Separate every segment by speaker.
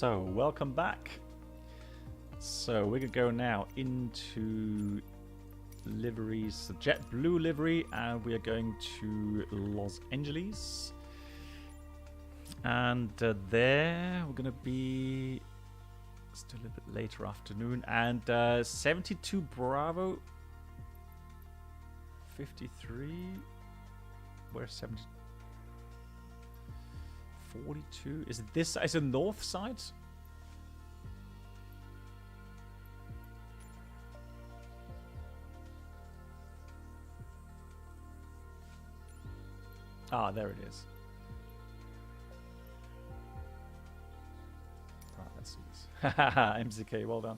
Speaker 1: So, welcome back. So, we're going to go now into liveries, the JetBlue livery, and we are going to Los Angeles. And there, we're going to be still a little bit later afternoon. And 72 Bravo, 53, where's 70? 42, is it this, is it north side? Ah, there it is. Right, let's see this. MCK, well done.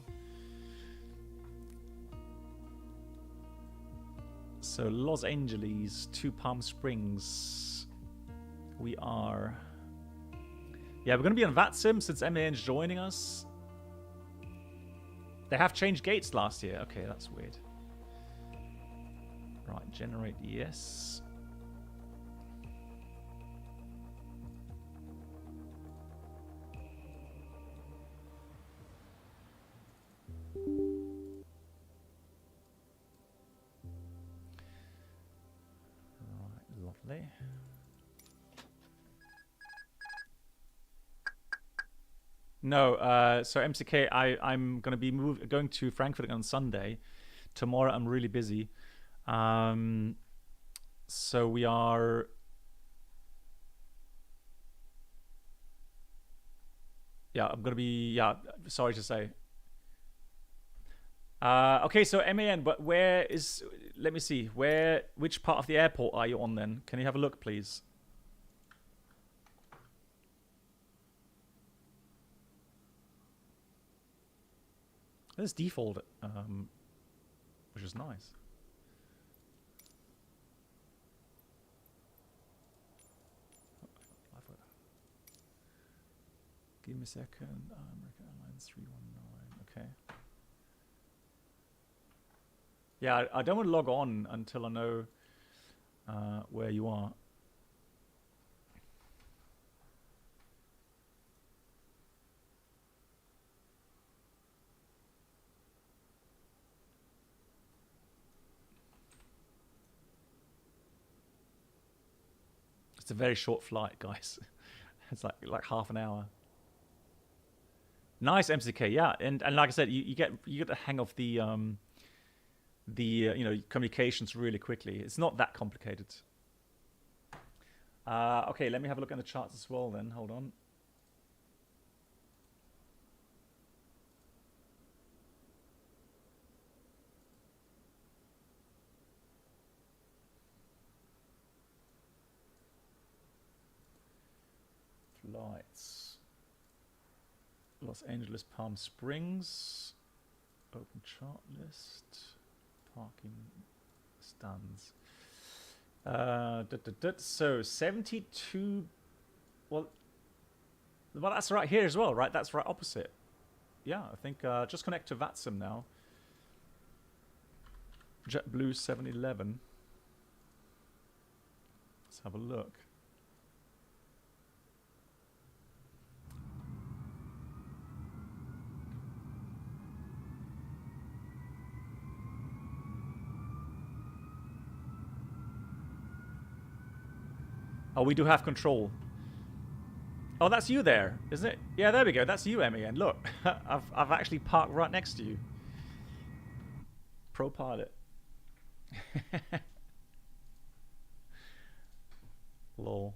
Speaker 1: So Los Angeles to Palm Springs. We are... Yeah, we're going to be on VATSIM since MAN's joining us. They have changed gates last year. Okay, that's weird. Right, generate yes. Right, lovely. No, so MCK, I'm going to be going to Frankfurt on Sunday. Tomorrow I'm really busy. So we are... Yeah, I'm going to be... Yeah, sorry to say. Okay, so MAN, but where is... Let me see. Which part of the airport are you on then? Can you have a look, please? There's default, which is nice. Give me a second. American Airlines 319. Okay. Yeah, I don't want to log on until I know where you are. It's a very short flight, guys. It's like half an hour. Nice MCK, yeah, and like I said, you get the hang of the you know, communications really quickly. It's not that complicated. Okay, let me have a look at the charts as well. Then hold on. Flights. Los Angeles, Palm Springs. Open chart list. Parking stands. So 72. Well, that's right here as well, right? That's right opposite. Yeah, I think just connect to VATSIM now. JetBlue 711. Let's have a look. Oh, we do have control. Oh, that's you there, isn't it? Yeah, there we go. That's you, MAN. Look, I've actually parked right next to you. Pro pilot. Lol.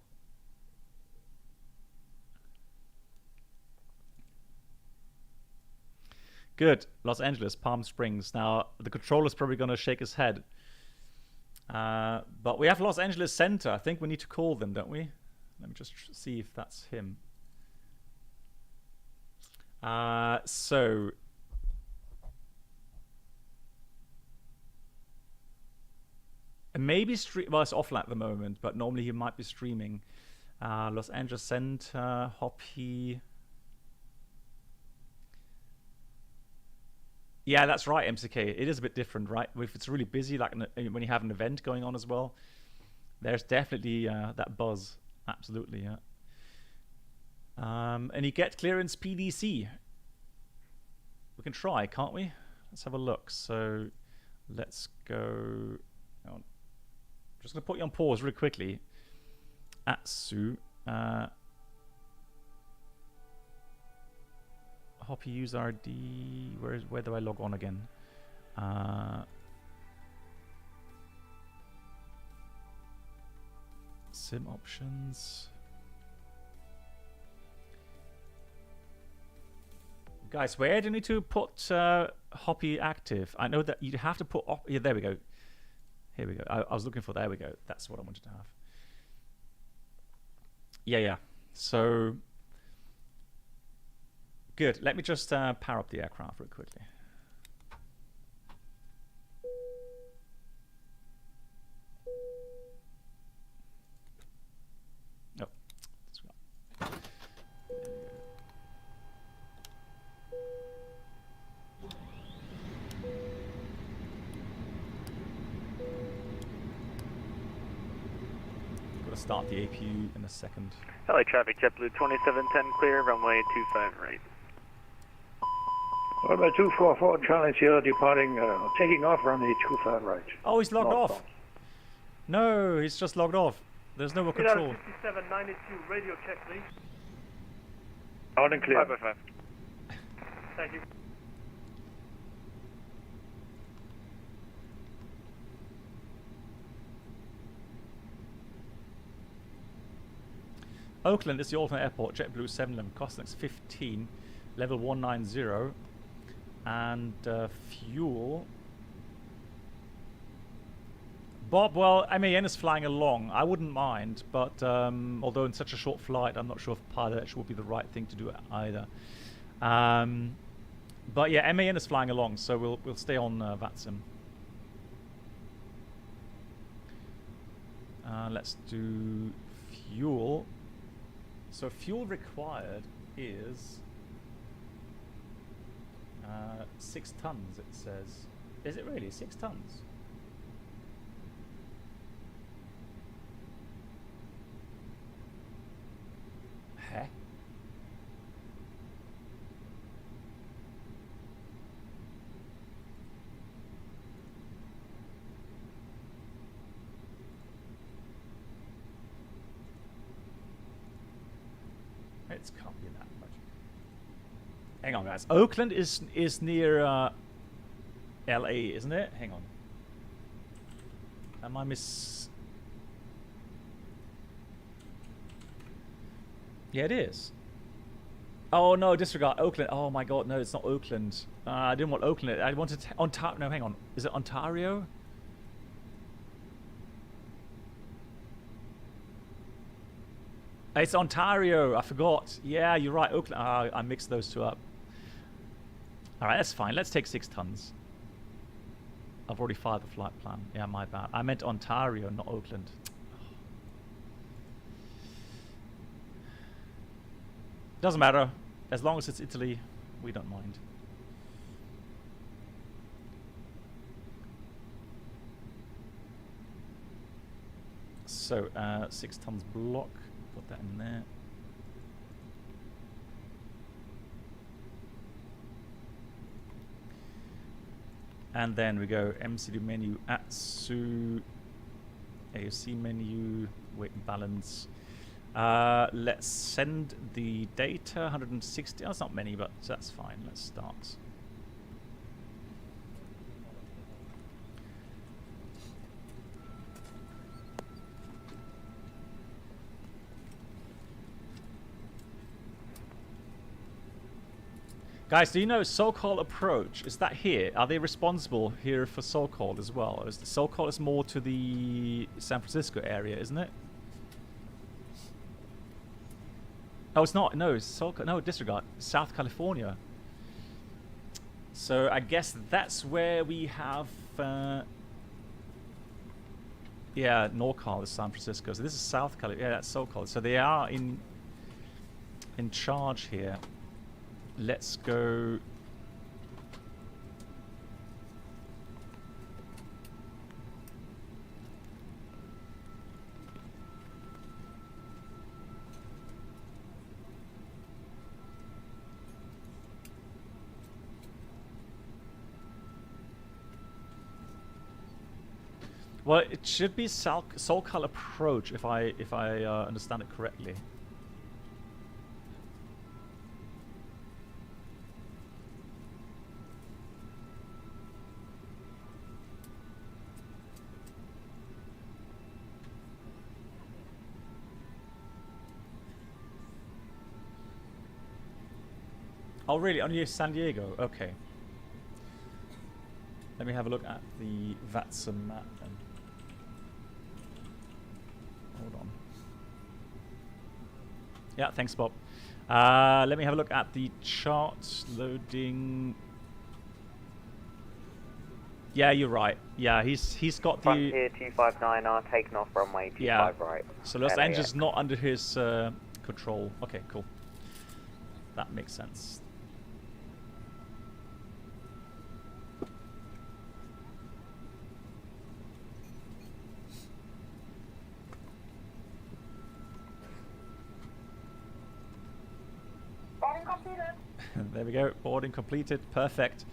Speaker 1: Good. Los Angeles, Palm Springs. Now, the controller's probably going to shake his head. But we have Los Angeles Center. I think we need to call them, don't we? Let me just see if that's him. So maybe stream. Well, it's offline at the moment, but normally he might be streaming. Los Angeles Center, Hoppy. Yeah, that's right, MCK. It is a bit different, right? If it's really busy, like when you have an event going on as well, there's definitely that buzz. Absolutely, yeah. And you get clearance PDC. We can try, can't we? Let's have a look. So let's go. Hang on. Just going to put you on pause really quickly. Atsu. Hoppy user ID. Where do I log on again? Sim options. Guys, where do you need to put Hoppy active? I know that you have to put... yeah, there we go. Here we go. I was looking for... There we go. That's what I wanted to have. Yeah. So... Good. Let me just power up the aircraft real quickly. Oh. Start the APU in a second.
Speaker 2: LA traffic, JetBlue 2710 clear, runway 25 right.
Speaker 3: What about 244 Charlie Sierra departing, taking off runway 25 right?
Speaker 1: Oh, he's logged off. No, he's just logged off. There's no more control.
Speaker 4: 5792, radio check please.
Speaker 3: Out and clear.
Speaker 2: 5 by 5.
Speaker 4: Thank you.
Speaker 1: Oakland is the alternate airport, JetBlue 711, Costnex 15, level 190, and fuel. Bob, well, MAN is flying along. I wouldn't mind, but although in such a short flight, I'm not sure if pilot would be the right thing to do either. But yeah, MAN is flying along, so we'll stay on VATSIM. Let's do fuel. So fuel required is 6 tons, it says. Is it really 6 tons? Heh? It can't be that much. Hang on, guys. Oakland is near LA, isn't it? Hang on. Am I Yeah, it is. Oh no, disregard Oakland. Oh my God, no, it's not Oakland. I didn't want Oakland. I wanted Ontario. No, hang on. Is it Ontario? It's Ontario. I forgot. Yeah, you're right. Oakland. I mixed those two up. All right, that's fine. Let's take 6 tons. I've already fired the flight plan. Yeah, my bad. I meant Ontario, not Oakland. Doesn't matter. As long as it's Italy, we don't mind. So, 6 tons block. Put that in there. And then we go MCD menu, ATSU, AOC menu, weight and balance. Let's send the data, 160. Oh, that's not many, but that's fine. Let's start. Guys, do you know SoCal approach? Is that here? Are they responsible here for SoCal as well? Is SoCal is more to the San Francisco area, isn't it? Oh, it's not. No, SoCal. No, disregard. South California. So I guess that's where we have. Yeah, NorCal is San Francisco. So this is South California. Yeah, that's SoCal. So they are in charge here. Let's go. Well, it should be Solcal approach if I understand it correctly. Oh, really? Only San Diego? Okay. Let me have a look at the VATSA map then. Hold on. Yeah, thanks, Bob. Let me have a look at the chart loading. Yeah, you're right. Yeah, he's got the
Speaker 5: Frontier 259R taking off runway 25 right.
Speaker 1: So Los Angeles not under his control. Okay, cool. That makes sense. There we go, boarding completed, perfect.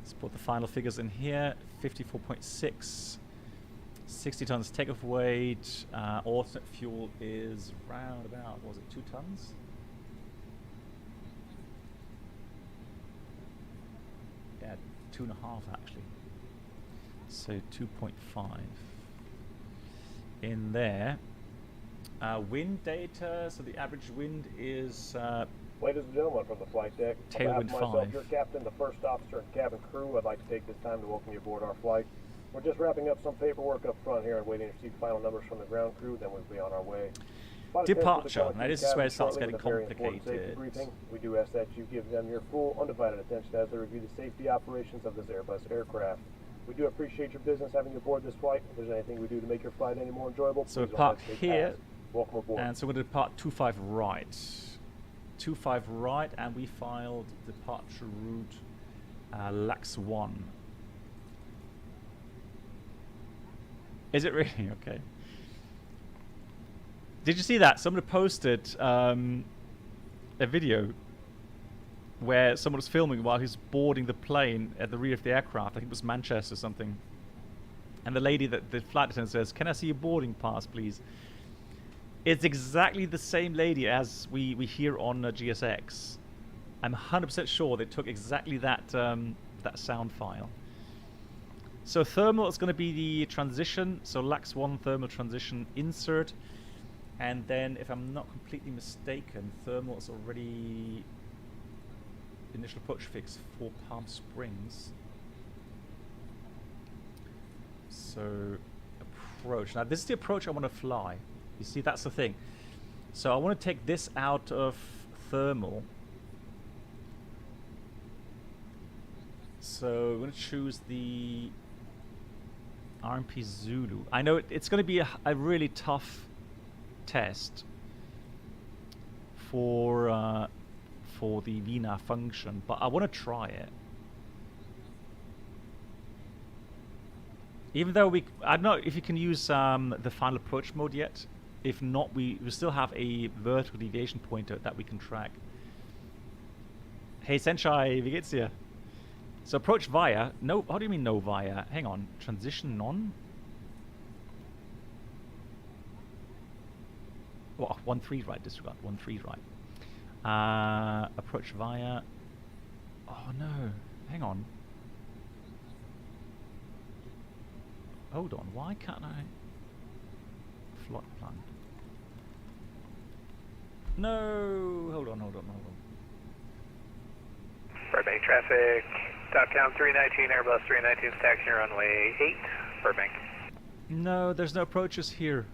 Speaker 1: Let's put the final figures in here. 54.6, 60 tons takeoff weight, alternate fuel is round about, was it 2 tons? Yeah, 2.5 actually. So 2.5 in there. Wind data, so the average wind is
Speaker 6: ladies and gentlemen, from the flight deck, on behalf of
Speaker 1: tailwind
Speaker 6: myself,
Speaker 1: 5.
Speaker 6: your captain, the first officer, and cabin crew, I'd like to take this time to welcome you aboard our flight. We're just wrapping up some paperwork up front here and waiting to receive final numbers from the ground crew, then we'll be on our way.
Speaker 1: Departure. Now this is where it starts getting complicated.
Speaker 6: Briefing. We do ask that you give them your full, undivided attention as they review the safety operations of this Airbus aircraft. We do appreciate your business having you aboard this flight. If there's anything we do to make your flight any more enjoyable,
Speaker 1: So we
Speaker 6: please don't
Speaker 1: park
Speaker 6: hesitate to
Speaker 1: here,
Speaker 6: ask. Welcome aboard.
Speaker 1: and so we're going to depart 25 right. 25 right, and we filed departure route LAX 1. Is it really? Okay. Did you see that? Someone posted a video where someone was filming while he's boarding the plane at the rear of the aircraft. I think it was Manchester or something. And the lady, the flight attendant says, "Can I see your boarding pass, please?" It's exactly the same lady as we hear on GSX. I'm 100% sure they took exactly that that sound file. So thermal is going to be the transition. So LAX 1 thermal transition insert. And then, if I'm not completely mistaken, thermal is already initial approach fix for Palm Springs. So approach. Now this is the approach I want to fly. You see, that's the thing. So I want to take this out of thermal. So I'm going to choose the RMP Zulu. I know it's going to be a really tough test for the VNAV function, but I want to try it. Even though I don't know if you can use the final approach mode yet. If not, we still have a vertical deviation pointer that we can track. Hey Senshai, wie geht's dir? So approach via. No, how do you mean no via? Hang on. Transition non? Oh, 1-3 right, disregard. 1-3 right. Approach via. Oh no. Hang on. Hold on. Why can't I? Flight plan. No. Hold on.
Speaker 2: Burbank traffic, Southbound 319, Airbus 319 is taxiing runway 8, Burbank.
Speaker 1: No, there's no approaches here.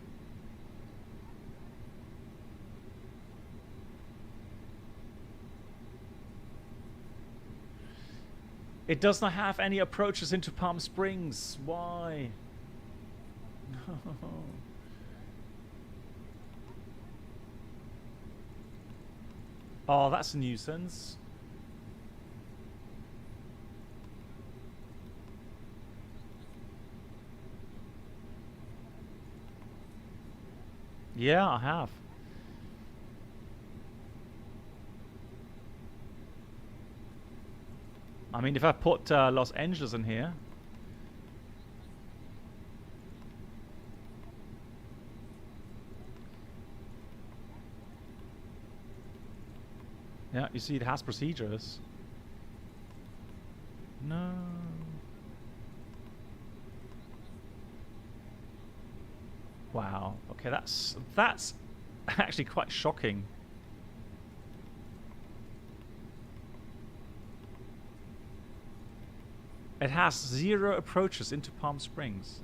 Speaker 1: It does not have any approaches into Palm Springs. Why? No. Oh, that's a nuisance. Yeah, I have. I mean, if I put Los Angeles in here. Yeah, you see it has procedures. No. Wow. Okay, that's actually quite shocking. It has 0 approaches into Palm Springs.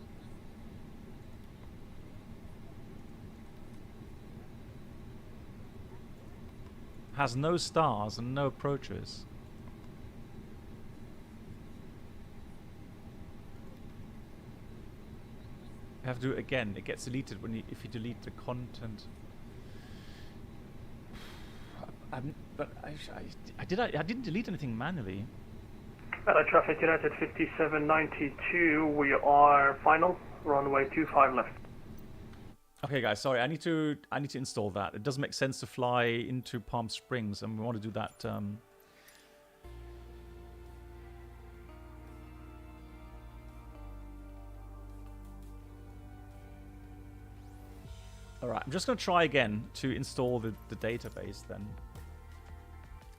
Speaker 1: Has no stars and no approaches. You have to do it again. It gets deleted when if you delete the content. I didn't delete anything manually.
Speaker 4: Traffic United 5792, we are final, runway 25 left.
Speaker 1: Okay guys, sorry, I need to install that. It doesn't make sense to fly into Palm Springs, and we want to do that Alright, I'm just going to try again to install the database then.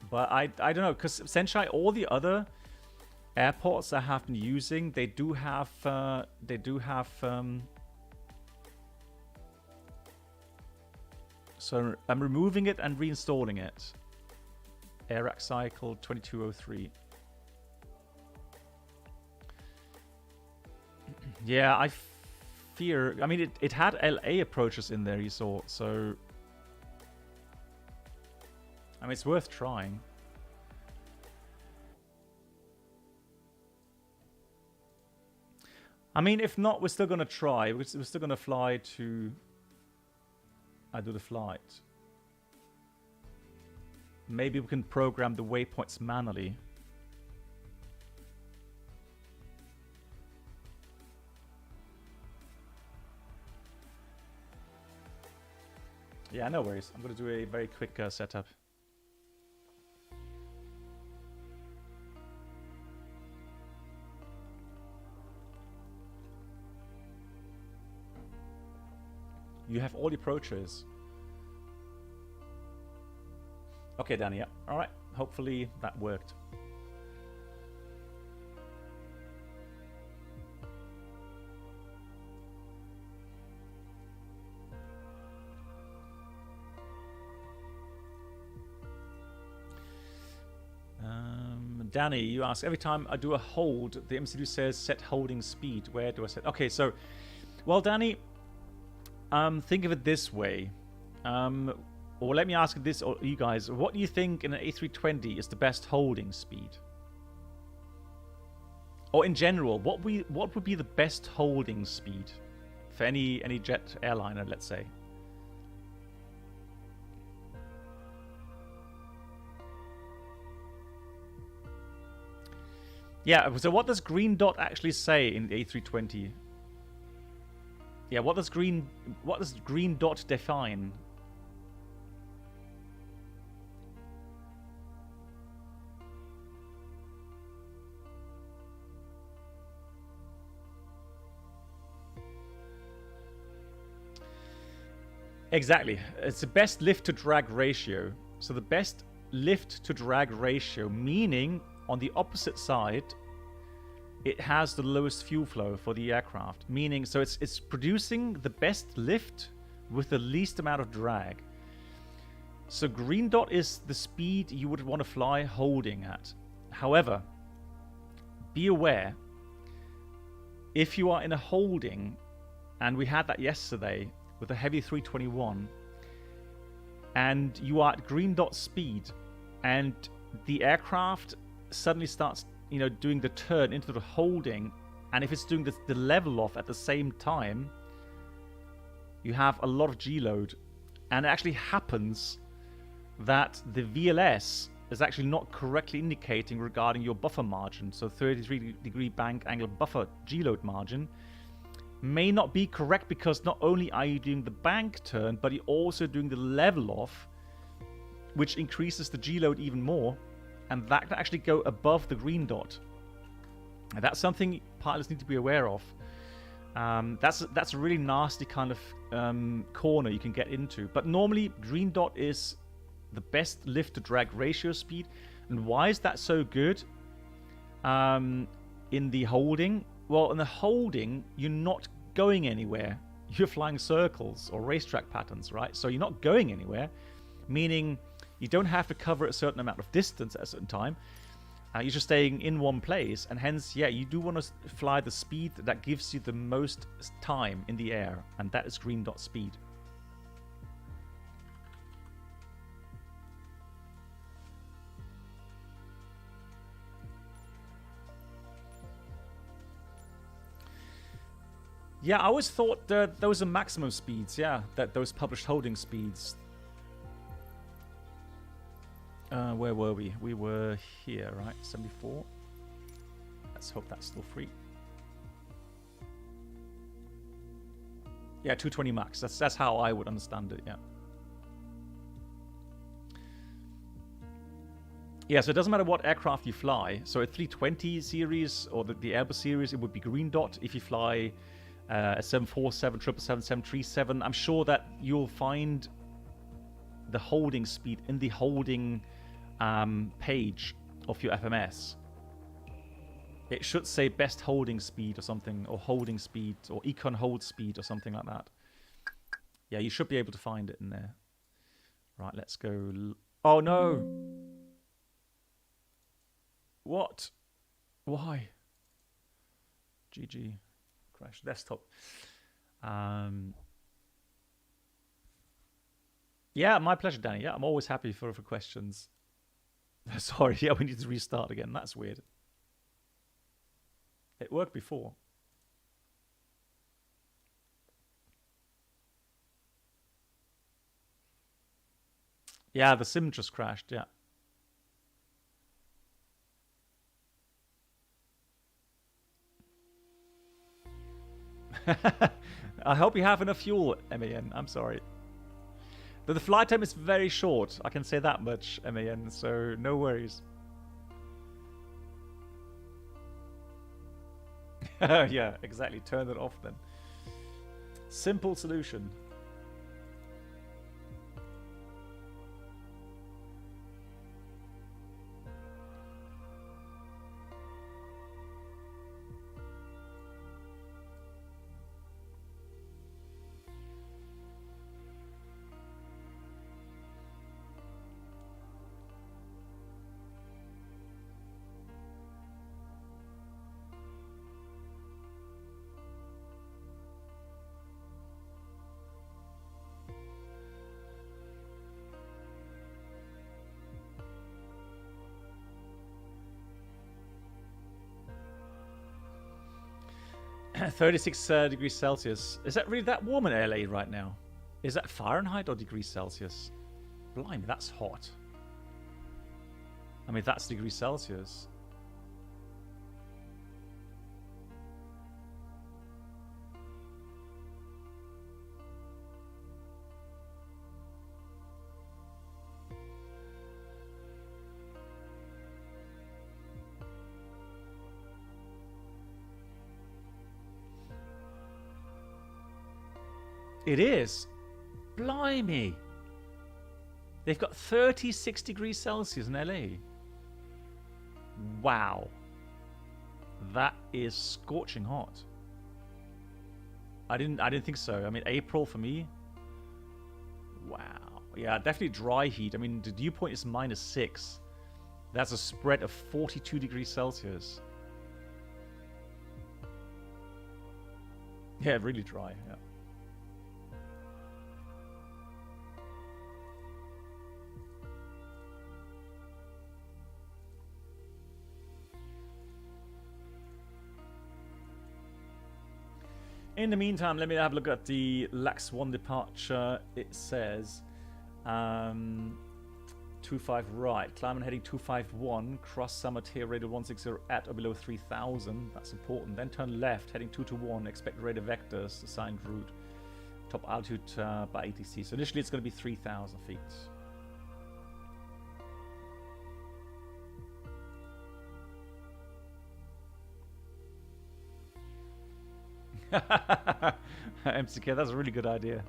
Speaker 1: But I don't know, because essentially all the other airports I have been using, they do have so I'm removing it and reinstalling it. AirAC cycle 2203. Yeah, I fear. I mean, it had LA approaches in there, you saw. So, I mean, it's worth trying. I mean, if not, we're still gonna try. We're still gonna fly to. I do the flight. Maybe we can program the waypoints manually. Yeah, no worries. I'm gonna do a very quick setup. You have all the approaches. Okay, Danny, yeah. Alright, hopefully that worked. Danny, you ask, every time I do a hold, the MCU says set holding speed. Where do I set? Okay, so, well, Danny, think of it this way. Or let me ask this, or you guys, what do you think in an A320 is the best holding speed? Or in general, what would be the best holding speed for any jet airliner, let's say? Yeah, so what does green dot actually say in the A320? Yeah, what does green dot define? Exactly. It's the best lift to drag ratio. So the best lift to drag ratio, meaning on the opposite side, it has the lowest fuel flow for the aircraft. Meaning, so it's producing the best lift with the least amount of drag. So green dot is the speed you would want to fly holding at. However, be aware, if you are in a holding, and we had that yesterday with a heavy 321, and you are at green dot speed, and the aircraft suddenly starts, doing the turn into the holding, and if it's doing the level off at the same time, you have a lot of G-load, and it actually happens that the VLS is actually not correctly indicating regarding your buffer margin. So 33-degree bank angle buffer G-load margin may not be correct, because not only are you doing the bank turn, but you're also doing the level off, which increases the G-load even more, and that can actually go above the green dot. And that's something pilots need to be aware of. That's a really nasty kind of corner you can get into. But normally green dot is the best lift to drag ratio speed. And why is that so good? In the holding, well, in the holding, you're not going anywhere. You're flying circles or racetrack patterns, right? So you're not going anywhere, meaning you don't have to cover a certain amount of distance at a certain time. You're just staying in one place, and hence, yeah, you do want to fly the speed that gives you the most time in the air, and that is green dot speed. Yeah, I always thought that those are maximum speeds, yeah, that those published holding speeds. Where were we? We were here, right? 74. Let's hope that's still free. Yeah, 220 max. That's how I would understand it, yeah. Yeah, so it doesn't matter what aircraft you fly. So a 320 series or the Airbus series, it would be green dot. If you fly a 747, 777, 737, I'm sure that you'll find the holding speed in the holding page of your FMS. It should say best holding speed or something, or holding speed, or econ hold speed or something like that. Yeah, you should be able to find it in there. Right, let's go. Oh no! What? Why? GG. Crash desktop. Yeah, my pleasure, Danny. Yeah, I'm always happy for questions. Sorry, yeah, we need to restart again. That's weird. It worked before. Yeah, the sim just crashed, yeah. I hope you have enough fuel, MAN. I'm sorry. The flight time is very short. I can say that much, MAN, so no worries. Yeah, exactly. Turn it off then. Simple solution. Degrees Celsius. Is that really that warm in LA right now? Is that Fahrenheit or degrees Celsius? Blimey, that's hot. I mean, that's degrees Celsius. It is. Blimey. They've got 36 degrees Celsius in LA. Wow. That is scorching hot. I didn't think so. I mean, April for me. Wow. Yeah, definitely dry heat. I mean, the dew point is -6. That's a spread of 42 degrees Celsius. Yeah, really dry. Yeah. In the meantime, let me have a look at the LAX 1 departure. It says 25 right, climb and heading 251, cross summit here, radar 160 at or below 3000. That's important. Then turn left, heading 221, expect radar vectors, assigned route, top altitude by ATC. So initially it's going to be 3000 feet. MCK, that's a really good idea.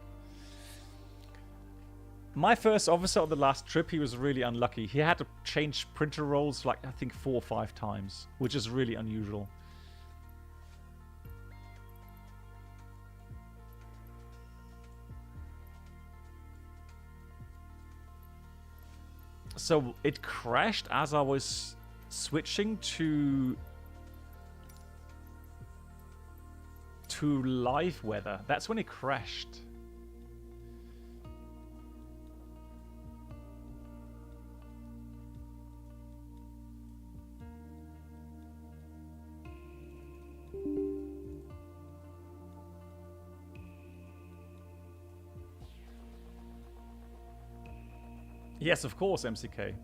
Speaker 1: My first officer on the last trip, he was really unlucky. He had to change printer rolls like, I think, 4 or 5 times, which is really unusual. So it crashed as I was switching to live weather. That's when it crashed. Yes, of course, MCK.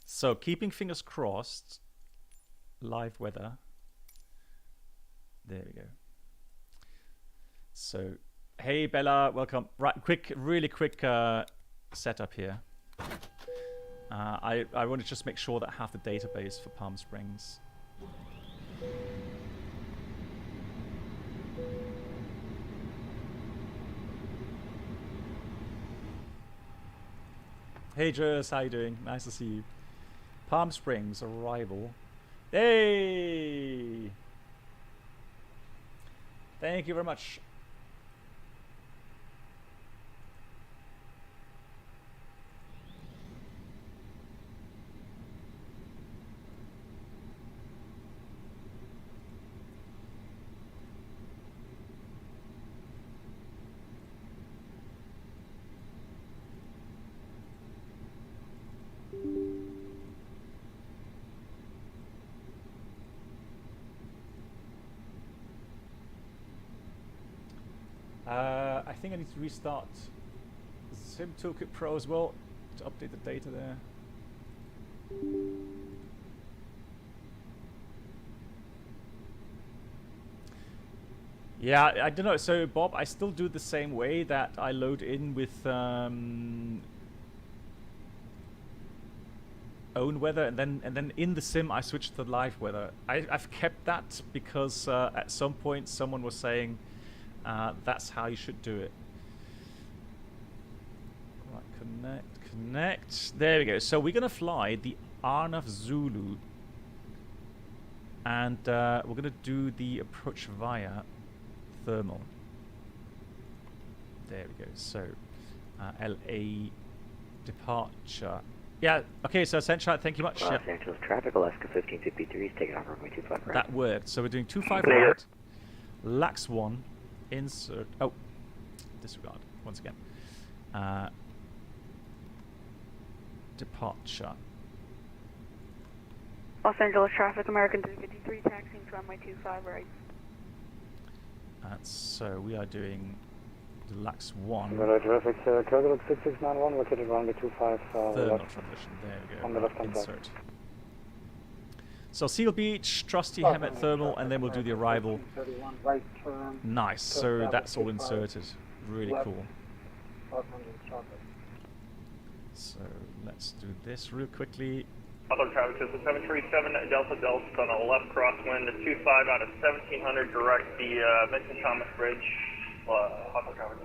Speaker 1: So, keeping fingers crossed, live weather. There we go. So, hey Bella, welcome. Right, really quick setup here. I want to just make sure that I have the database for Palm Springs. Hey Jess, how you doing? Nice to see you. Palm Springs arrival. Hey! Thank you very much. I think I need to restart Sim Toolkit Pro as well to update the data there. Yeah, I don't know. So Bob, I still do the same way that I load in with own weather, and then in the sim I switch to live weather. I've kept that because at some point someone was saying that's how you should do it. Right, connect. There we go. So we're gonna fly the Arnav Zulu, and we're gonna do the approach via thermal. There we go. So LA departure. Yeah. Okay. So Essential, thank you much.
Speaker 7: Los Angeles traffic, Alaska 1553 is taking off runway 25 right.
Speaker 1: That worked. So we're doing 25 right. LAX 1. Insert. Oh, disregard once again. Departure.
Speaker 8: Los Angeles traffic, American 353, taxiing to runway 25 right.
Speaker 1: So we are doing the LAX 1.
Speaker 3: Traffic, Kirkwood 6691, located runway 25
Speaker 1: thermal
Speaker 3: left.
Speaker 1: transition. There we go.
Speaker 3: On the left-hand side.
Speaker 1: Insert. So Seal Beach, Trusty Hemet Thermal, and then we'll do the arrival.
Speaker 3: Right turn.
Speaker 1: Nice. So that's all inserted. Really cool. So let's do this real quickly.
Speaker 9: Other traffic, this is 737 Delta Delta on a left crosswind, 25 out of 1700, direct the Vincent Thomas Bridge. Other traffic.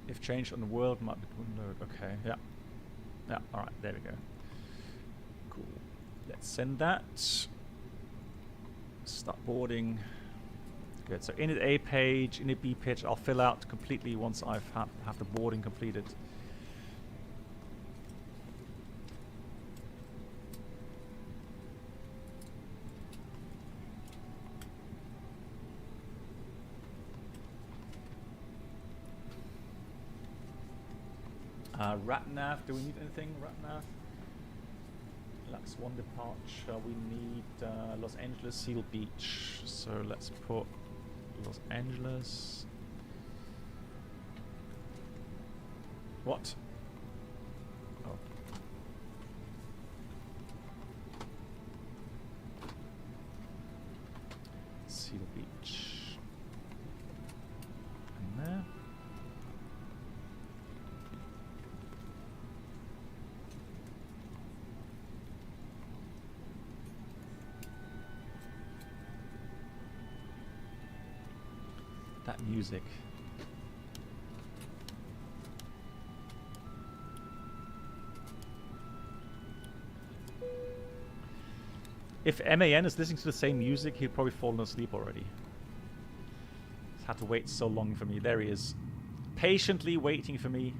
Speaker 1: If changed on the world might be load. Okay, yeah. Yeah, alright, there we go. Cool. Let's send that. Start boarding. Good. So init A page, init B page, I'll fill out completely once I've have the boarding completed. RatNav, do we need anything? RatNav? LAX 1 departure, we need Los Angeles Seal Beach. So let's put Los Angeles. What? Oh. Seal Beach. And there. That music. If MAN is listening to the same music, he'd probably fallen asleep already. He's had to wait so long for me. There he is. Patiently waiting for me.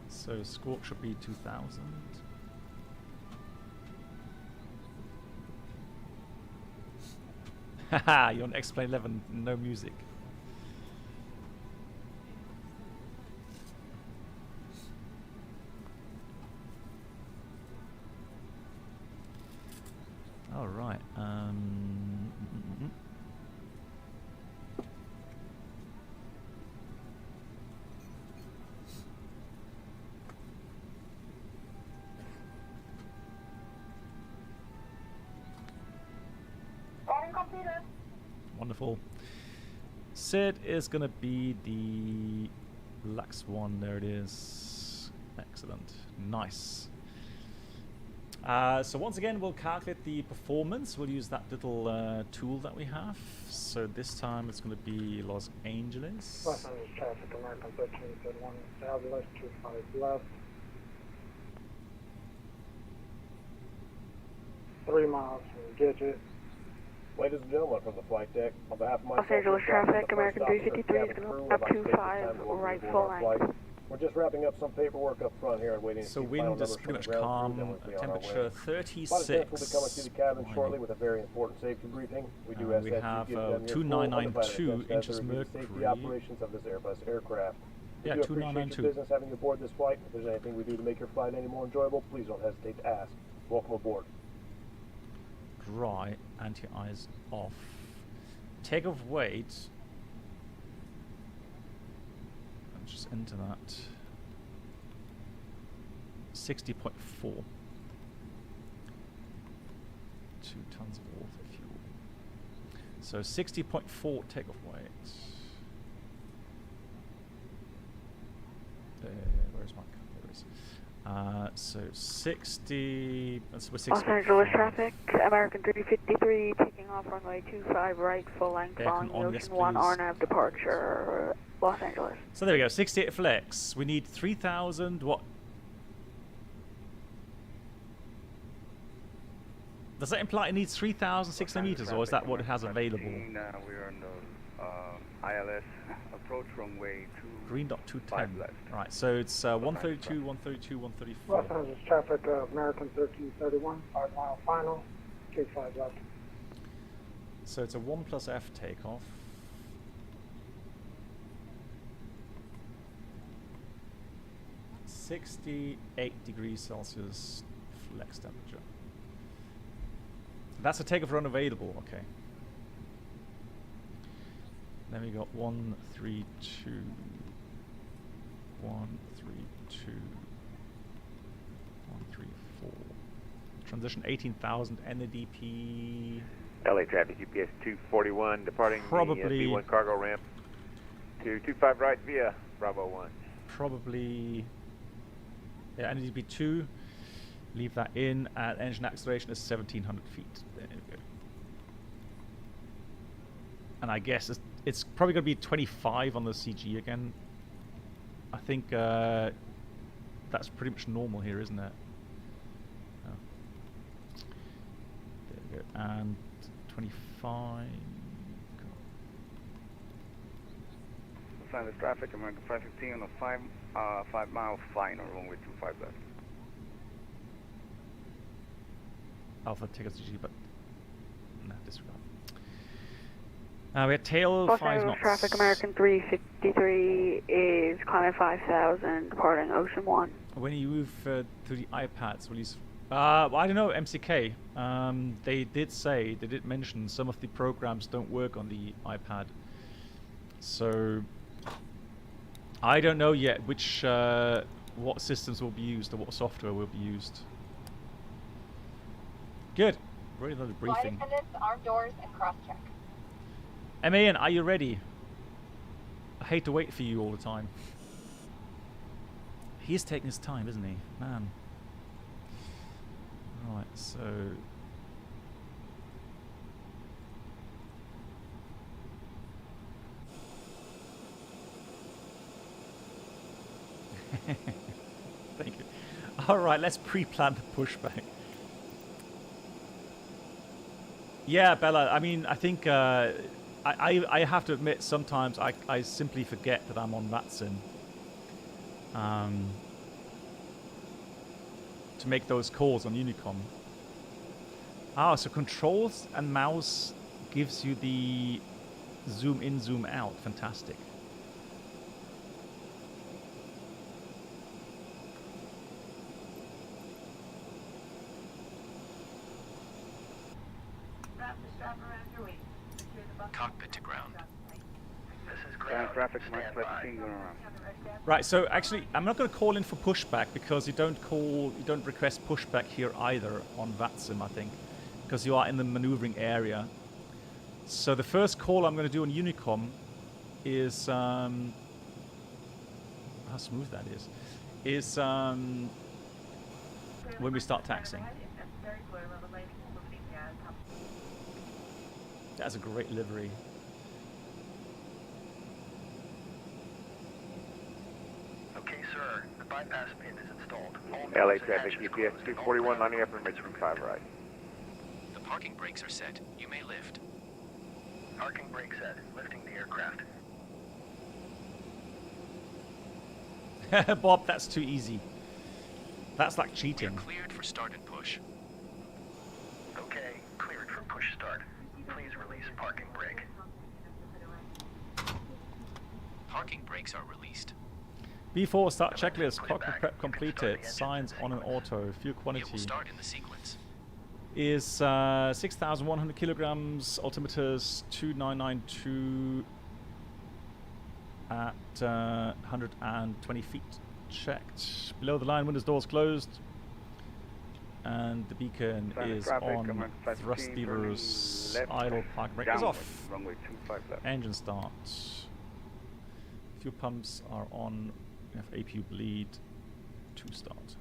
Speaker 1: So squawk should be 2000. Haha, you're on X-Plane 11, no music. All right. Wonderful. Sid is going to be the Lux one. There it is. Excellent. Nice. So once again, we'll calculate the performance. We'll use that little tool that we have. So this time it's going to be Los Angeles.
Speaker 10: Los Angeles traffic, American 1331 southwest, 25 left. 3 miles from Gidget.
Speaker 6: Ladies and gentlemen, from the flight deck, on behalf of my
Speaker 8: Los Angeles traffic, American 353 is going up 25 right full length.
Speaker 6: We're just wrapping up some paperwork up front here and waiting.
Speaker 1: So wind is pretty much calm. Temperature 36.
Speaker 6: We'll be coming to the cabin shortly with a very important safety briefing. We do ask
Speaker 1: we
Speaker 6: that
Speaker 1: have
Speaker 6: you give them your
Speaker 1: 2992 inches mercury.
Speaker 6: Safety operations of this Airbus aircraft.
Speaker 1: Yeah,
Speaker 6: We do appreciate your business having you aboard this flight. If there's anything we do to make your flight any more enjoyable, please don't hesitate to ask. Welcome aboard.
Speaker 1: Dry, anti-eyes off. Takeoff weight. Let's just enter that. 60.4. 2 tons of water fuel. So 60.4 takeoff weight. Where's my car? There it is. So 60. That's
Speaker 8: Los Angeles traffic, American 353, taking off runway 25 right, full length, following Ocean 1 RNAV departure, Los Angeles.
Speaker 1: So there we go, 68 flex. We need 3,000. What? Does that imply it needs 3,600 meters, or is that what it has available?
Speaker 11: We are on the ILS approach runway 2.
Speaker 1: Green dot 210. Right, so it's 132, 132, 134.
Speaker 10: Los Angeles traffic, American 1331, 5 mile final, 25 left.
Speaker 1: So it's a 1 plus F takeoff. (68 degrees Celsius flex temperature). That's a takeoff run available, okay. Then we got 132, 132, 134. Transition 18,000 NADP.
Speaker 12: LA traffic UPS 241 departing
Speaker 1: Probably
Speaker 12: the B1 cargo ramp to 25 right via Bravo 1.
Speaker 1: Probably, yeah, NADP 2. Leave that in, and engine acceleration is 1,700 feet. There we go. And I guess it's probably going to be 25 on the CG again. I think that's pretty much normal here, isn't it? Oh. There we go. And 25.
Speaker 11: Los Angeles traffic, American 515 on a 5 mile final, runway 25 left.
Speaker 1: Alpha tickets CG, but nah, disregard. We had tail
Speaker 8: Los
Speaker 1: 5
Speaker 8: Angeles
Speaker 1: knots.
Speaker 8: traffic, American 353 is climbing 5,000, departing Ocean 1.
Speaker 1: When you move to the iPads, will you... I don't know, MCK. They did mention some of the programs don't work on the iPad. So, I don't know yet which, what systems will be used or what software will be used. Good. Really love the briefing.
Speaker 13: Flight attendants, armed doors, and cross-check.
Speaker 1: MAN, are you ready? I hate to wait for you all the time. He's taking his time, isn't he? Man. Right, so... Thank you. Alright, let's pre-plan the pushback. Yeah, Bella, I mean, I think... I have to admit, sometimes I simply forget that I'm on VATSIM. To make those calls on Unicom. Ah, so controls and mouse gives you the zoom in, zoom out. Fantastic.
Speaker 14: Cockpit to ground.
Speaker 11: Traffic, Mike 15 going around.
Speaker 1: Right, so actually, I'm not going to call in for pushback because you don't request pushback here either on VATSIM, I think, because you are in the maneuvering area. So the first call I'm going to do on Unicom is how smooth that is when we start taxiing. That's a great livery.
Speaker 15: Okay, sir. The bypass pin is installed.
Speaker 12: LA traffic, GPS 241 lining up and bridge 5 right.
Speaker 14: The parking brakes are set. You may lift.
Speaker 15: Parking brake set. Lifting the aircraft.
Speaker 1: Bob, that's too easy. That's like cheating.
Speaker 14: You're cleared for start and push.
Speaker 15: Okay, cleared for push start. Please release parking brake.
Speaker 14: Parking brakes are released.
Speaker 1: B4 start checklist. Cockpit prep completed. Signs on an auto. Fuel quantity.
Speaker 14: It will start in the sequence.
Speaker 1: Is 6,100 kilograms. Altimeters 2992 at 120 feet. Checked. Below the line, windows, doors closed. And the beacon is on. Thrust levers, idle, park brake is off.
Speaker 11: Runway 25 left.
Speaker 1: Engine start. Fuel pumps are on. We have APU bleed. 2 start.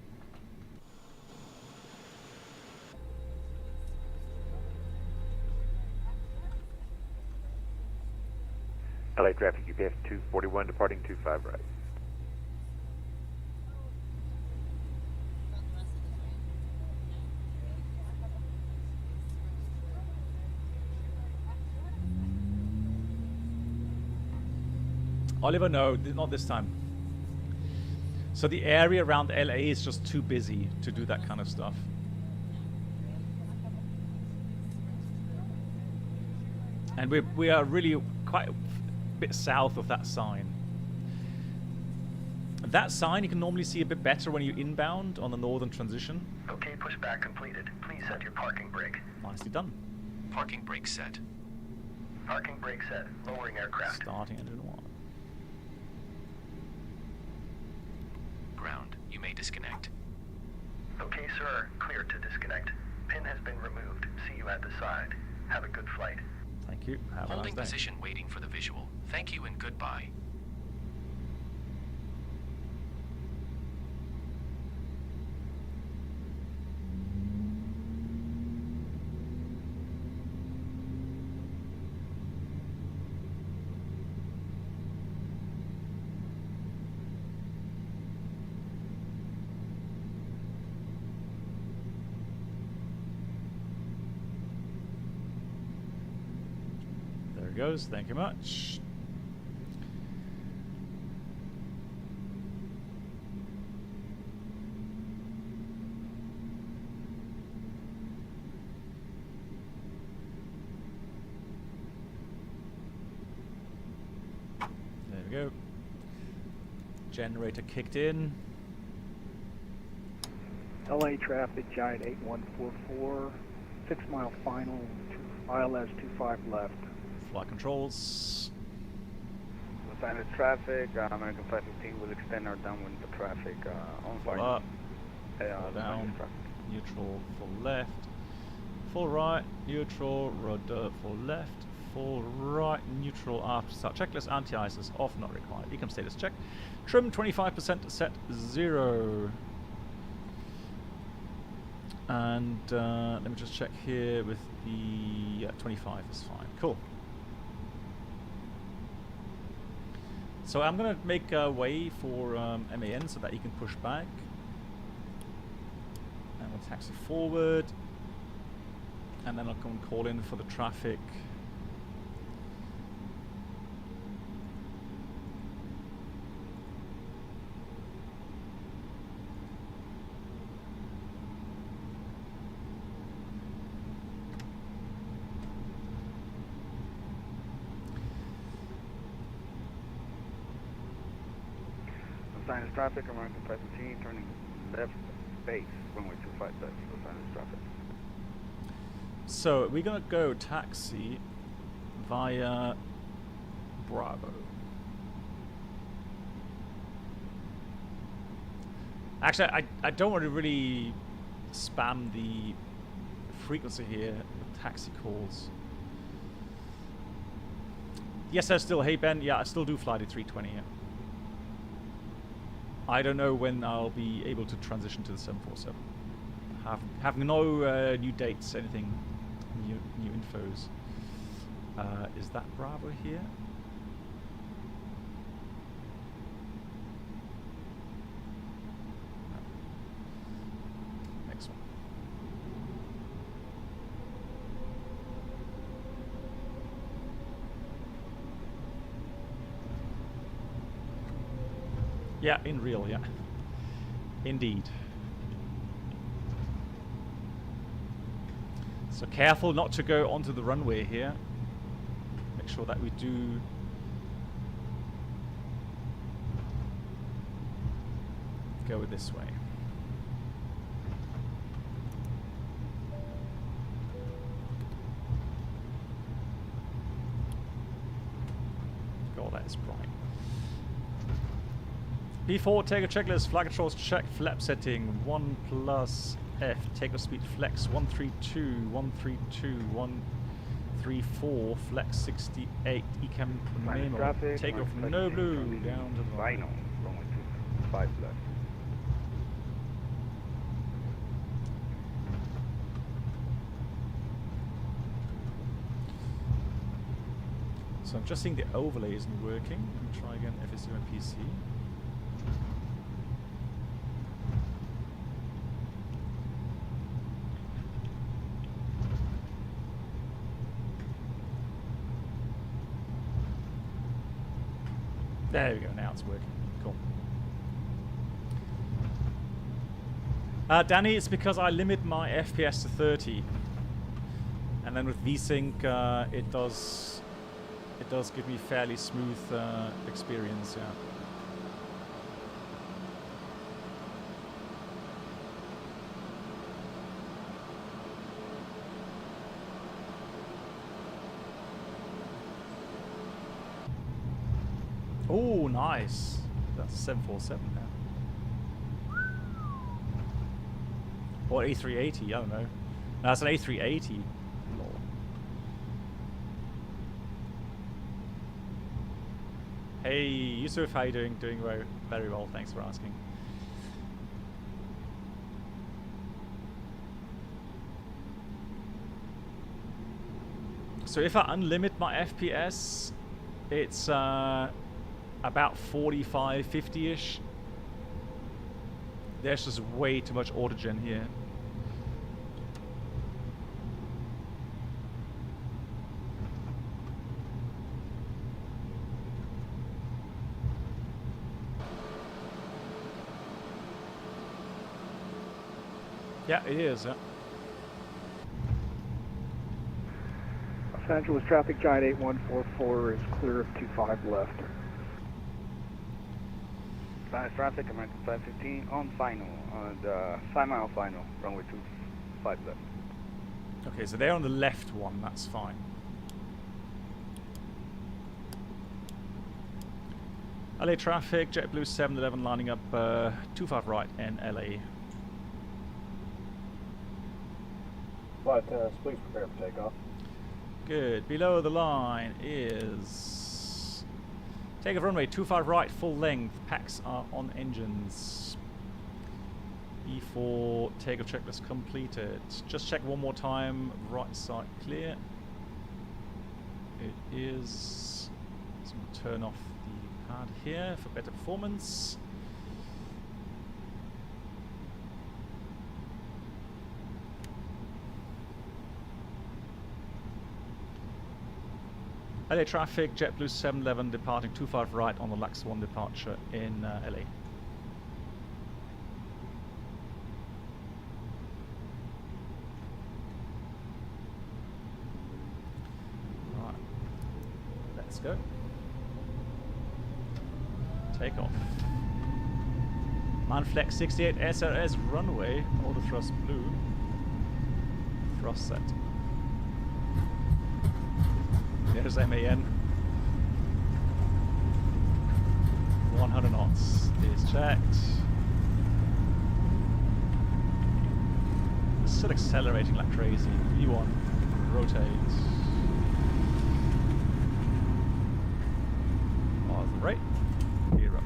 Speaker 12: LA traffic, UPS 241 departing 25 right.
Speaker 1: Oliver, no, not this time. So the area around LA is just too busy to do that kind of stuff. And we are really quite a bit south of that sign. That sign you can normally see a bit better when you're inbound on the northern transition.
Speaker 15: Okay, pushback completed. Please set your parking brake.
Speaker 1: Nicely done.
Speaker 14: Parking brake set.
Speaker 15: Parking brake set. Lowering aircraft.
Speaker 1: Starting engine 1.
Speaker 14: Ground. You may disconnect.
Speaker 15: Okay, sir. Clear to disconnect. Pin has been removed. See you at the side. Have a good flight.
Speaker 1: Thank you. Have
Speaker 14: Holding
Speaker 1: a nice day.
Speaker 14: position, waiting for the visual. Thank you and goodbye.
Speaker 1: There it goes. Thank you much. Generator kicked in.
Speaker 10: LA traffic, Giant 8144, 6 mile final, ILS 25 left.
Speaker 1: Flight controls.
Speaker 11: Sign of traffic, American 515 will extend our downwind to traffic on
Speaker 1: Full
Speaker 11: final.
Speaker 1: up, full down, neutral, full left, full right, neutral, rudder, full left, full right, neutral after start. Checklist, anti-ice is off, not required. Ecom status check. Trim 25% set 0. And let me just check here with the 25 is fine. Cool. So I'm going to make a way for MAN so that he can push back. And we'll taxi forward. And then I'll come call in for the traffic.
Speaker 11: Sign is traffic, American 515, turning left base, runway 25 left, sign is traffic.
Speaker 1: So we're going to go taxi via Bravo. Actually, I don't want to really spam the frequency here with taxi calls. Yes, I still, hey Ben, yeah, I still do fly the 320, yeah. I don't know when I'll be able to transition to the 747. Have no new dates, anything, new infos. Is that Bravo here? No. Next one. Yeah, in real, yeah. Indeed. So careful not to go onto the runway here. Make sure that we do go this way. God, that is bright. P4, take a checklist, flight controls check, flap setting, 1 plus F, takeoff speed flex, 132, 132, 134, flex 68, ecam memo, takeoff no blue, down to the
Speaker 11: final, runway 25 left.
Speaker 1: So I'm just seeing the overlay isn't working. Let me try again, FSU and PC. There we go, now it's working. Cool. Danny, it's because I limit my FPS to 30. And then with VSync, it does give me fairly smooth experience, yeah. Oh, nice. That's a 747 now. Or A380, I don't know. No, that's an A380. Lol. Hey, Yusuf, how you doing? Doing very well, thanks for asking. So if I unlimit my FPS, it's about 45, 50-ish. There's just way too much autogen here. Yeah, it is.
Speaker 10: Los Angeles traffic, Giant 8144 is clear of 25 left.
Speaker 11: Silence traffic, American 515 on final, on the 5 mile final, runway 25 left.
Speaker 1: Okay, so they're on the left one, that's fine. LA traffic, JetBlue 711 lining up 25 right in LA.
Speaker 6: Flight attendants, please prepare for takeoff.
Speaker 1: Good. Below the line is takeoff runway 25 right, full length. Packs are on engines. E4 takeoff checklist completed. Just check one more time. Right side clear. It is. So we'll turn off the pad here for better performance. LA traffic, JetBlue 711 departing 25 right on the LAX 1 departure in LA. Right, let's go. Take off. Manflex 68 SRS runway, auto thrust blue. Thrust set. There's MAN. 100 knots is checked. It's still accelerating like crazy. V1, rotate. On the right, gear up.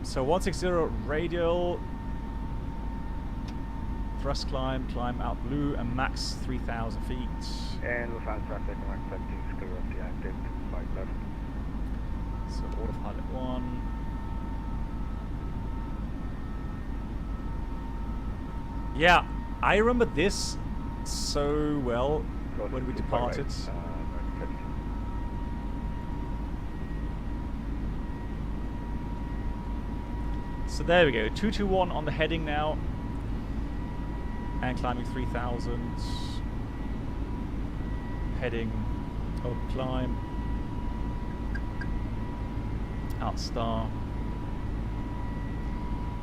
Speaker 1: So 160 radial, thrust climb out blue, and max 3,000 feet.
Speaker 11: And we'll find traffic, American 15 is clear of the active, 5 left.
Speaker 1: So autopilot 1. Yeah, I remember this so well when we departed. So there we go, 221 on the heading now, and climbing 3,000, heading up climb, out star,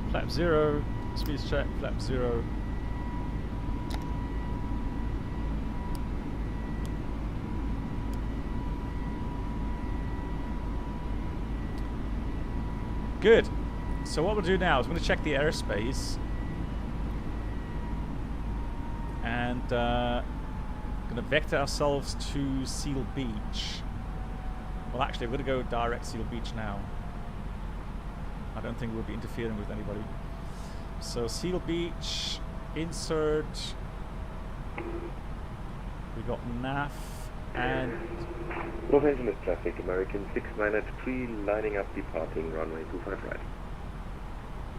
Speaker 1: flap 0, speed check, flap 0. Good. So what we'll do now is I'm going to check the airspace and going to vector ourselves to Seal Beach. Well, actually, I'm going to go direct Seal Beach now. I don't think we'll be interfering with anybody. So Seal Beach, insert. We got NAF and
Speaker 16: Los Angeles traffic, American 693 lining up departing runway 25 right.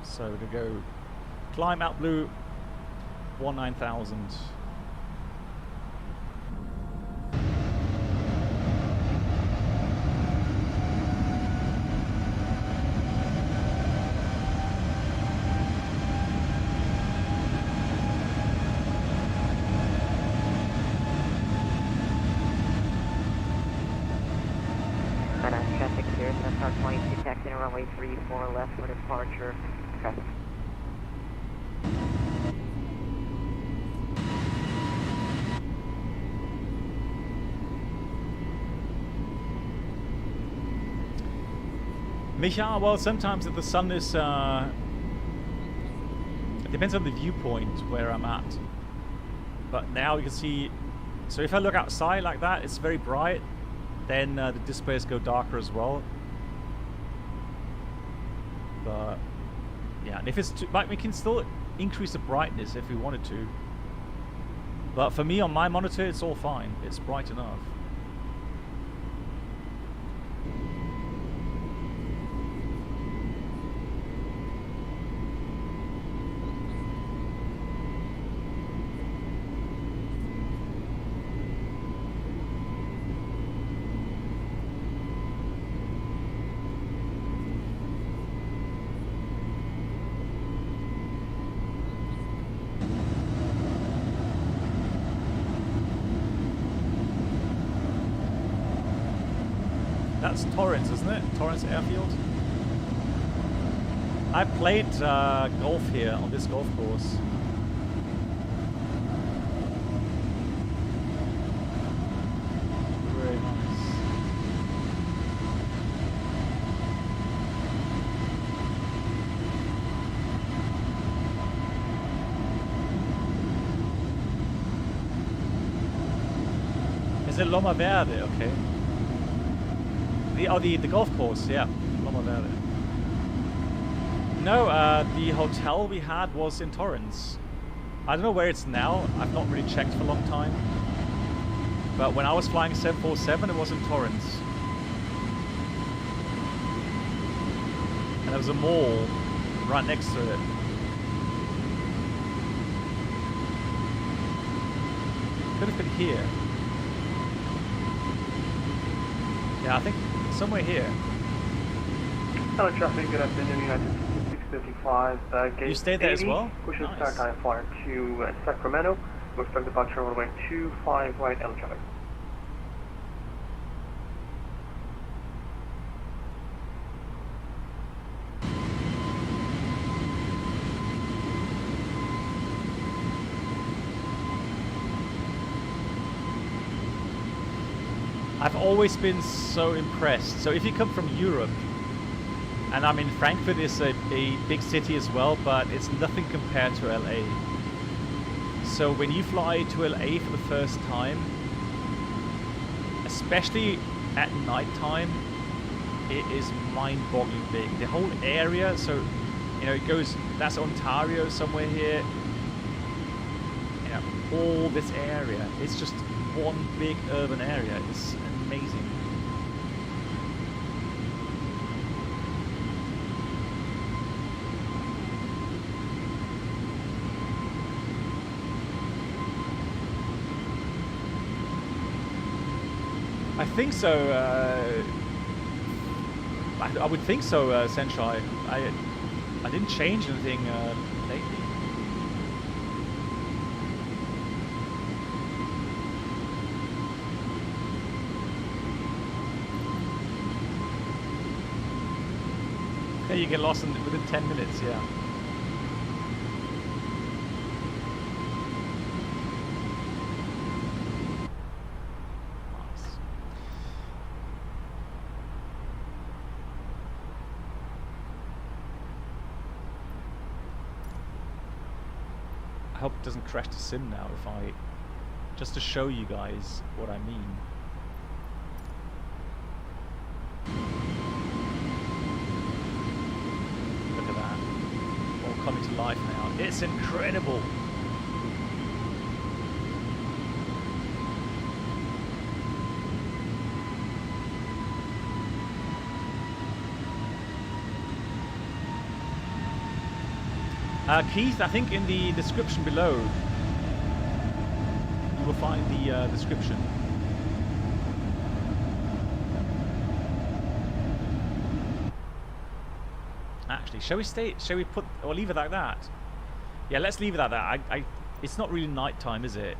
Speaker 1: So we're going to go climb out blue 19,000.
Speaker 5: Traffic here, South 22 taxi runway 34 left for departure. Traffic.
Speaker 1: Micha, well, sometimes if the sun is, it depends on the viewpoint where I'm at. But now you can see, so if I look outside like that, it's very bright. Then the displays go darker as well. But yeah, and if it's too, like, we can still increase the brightness if we wanted to. But for me on my monitor, it's all fine. It's bright enough. That's Torrance, isn't it? Torrance Airfield. I played golf here on this golf course. Very nice. Is it Loma Verde? Okay. The golf course, yeah, Loma Verde. No, the hotel we had was in Torrance. I don't know where it's now. I've not really checked for a long time. But when I was flying 747, it was in Torrance. And there was a mall right next to it. Could have been here. Yeah, I think somewhere here.
Speaker 4: Hello traffic, good afternoon, United 635. Gate
Speaker 1: You stayed there
Speaker 4: 80,
Speaker 1: as well?
Speaker 4: Push
Speaker 1: Nice.
Speaker 4: start time flyer to Sacramento. We expect departure runway 25 right, L traffic.
Speaker 1: I've always been so impressed. So if you come from Europe, and I mean Frankfurt is a big city as well, but it's nothing compared to LA. So when you fly to LA for the first time, especially at night time, it is mind-boggling big. The whole area, so you know, it goes, that's Ontario somewhere here. You know, all this area, it's just one big urban area. It's amazing. I think so. I would think so, Senshai. I didn't change anything lately. Yeah, you get lost within 10 minutes, yeah. Nice. I hope it doesn't crash the sim now if I... just to show you guys what I mean. Look at that. All coming to life now. It's incredible! Keith, I think in the description below, you will find the description. Actually, shall we stay? Shall we put or leave it like that? Yeah, let's leave it like that. It's not really nighttime, is it?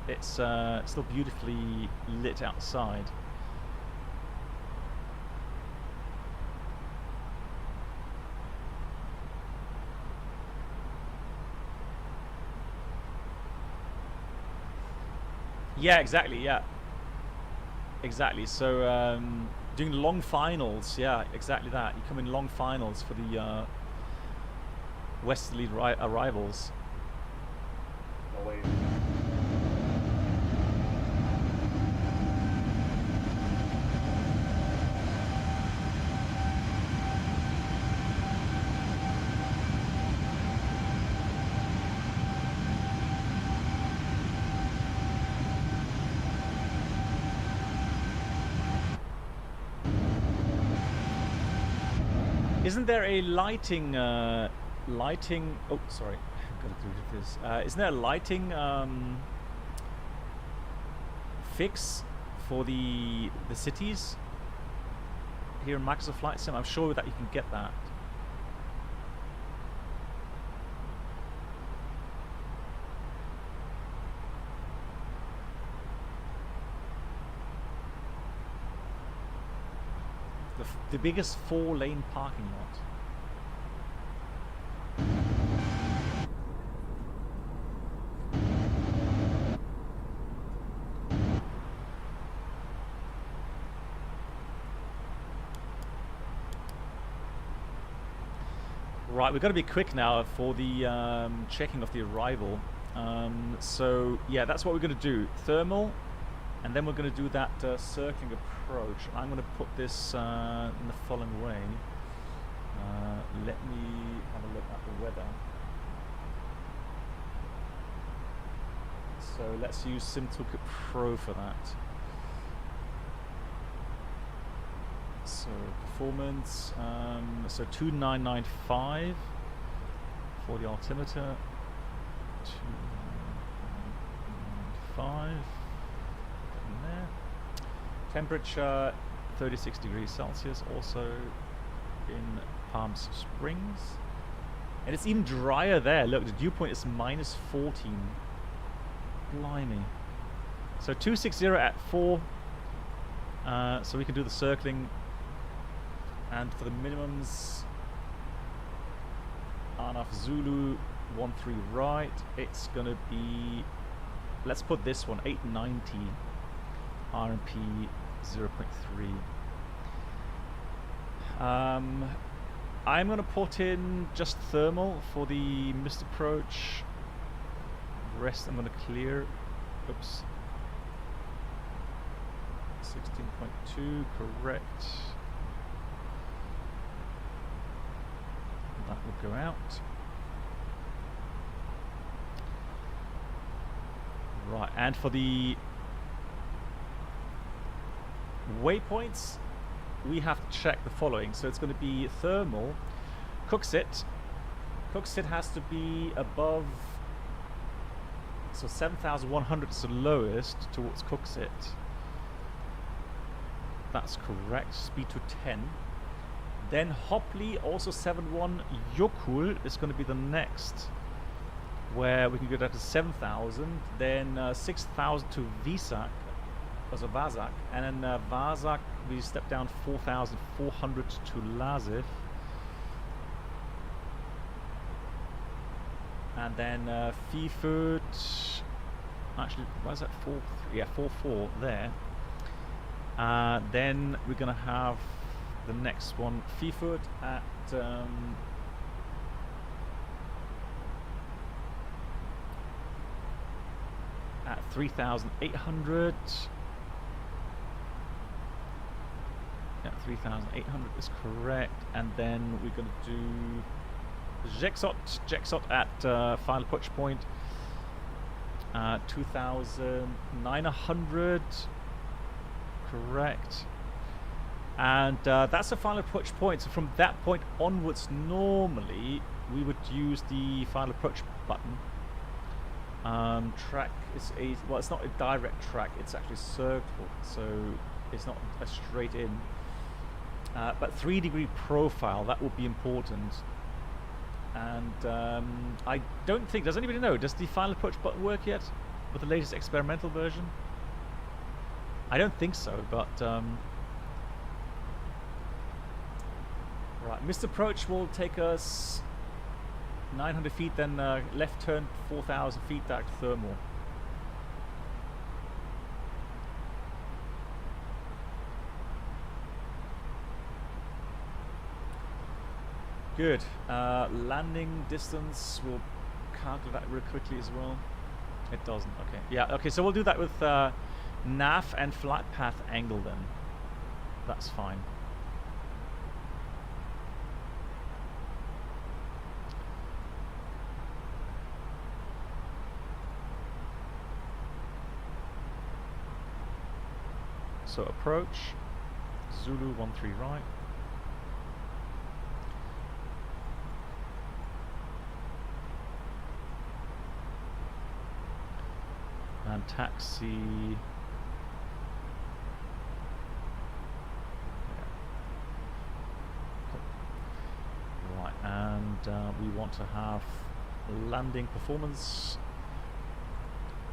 Speaker 1: It's still beautifully lit outside. Yeah, exactly. Yeah, exactly. So doing long finals. Yeah, exactly that. You come in long finals for the westerly arrivals.
Speaker 6: No way.
Speaker 1: Isn't there a lighting? Oh, sorry. I've got to do this. Isn't there a lighting fix for the cities here in Microsoft Flight Sim? I'm sure that you can get that. the biggest 4-lane parking lot. Right, we've got to be quick now for the checking of the arrival. So yeah, that's what we're going to do. Thermal, and then we're going to do that circling approach. I'm going to put this in the following way. Let me have a look at the weather. So let's use SimToolkit Pro for that. So performance, so 2995 for the altimeter. 2995 in there. Temperature 36 degrees Celsius, also in Palm Springs, and it's even drier there. Look, the dew point is minus 14. Blimey. So 260 at 4. So we can do the circling. And for the minimums, Arnaf Zulu 13 right, it's gonna be, let's put this one, 890 RMP 0.3. I'm gonna put in just thermal for the missed approach. The rest I'm gonna clear. Oops. 16.2, correct. That will go out. Right, and for the waypoints, we have to check the following. So it's going to be thermal, Cooksit. Cooksit has to be above, so 7,100 is the lowest towards Cooksit. That's correct, speed to 10. Then Hopley, also 7.1. Yokul is going to be the next, where we can go down to 7,000. Then 6,000 to Visak, also Vazak. And then Vazak, we step down 4,400 to Lazif. And then Fifut, actually, why is that 4? Yeah, 4.4 there. Then we're going to have the next one, Fifut at at 3,800. Yeah, 3,800 is correct. And then we're going to do Jexot at final approach point, 2,900, correct. And that's the final approach point. So from that point onwards, normally we would use the final approach button. Track is well, it's not a direct track, it's actually circle, so it's not a straight in. But 3-degree profile, that will be important. And I don't think, does anybody know, does the final approach button work yet with the latest experimental version? I don't think so, but right, missed approach will take us 900 feet, then left turn 4,000 feet back to thermal. Good. Landing distance, we'll calculate that real quickly as well. It doesn't, okay. Yeah, okay, so we'll do that with nav and flight path angle then. That's fine. So approach, Zulu 13 right. And taxi. Right, and we want to have landing performance.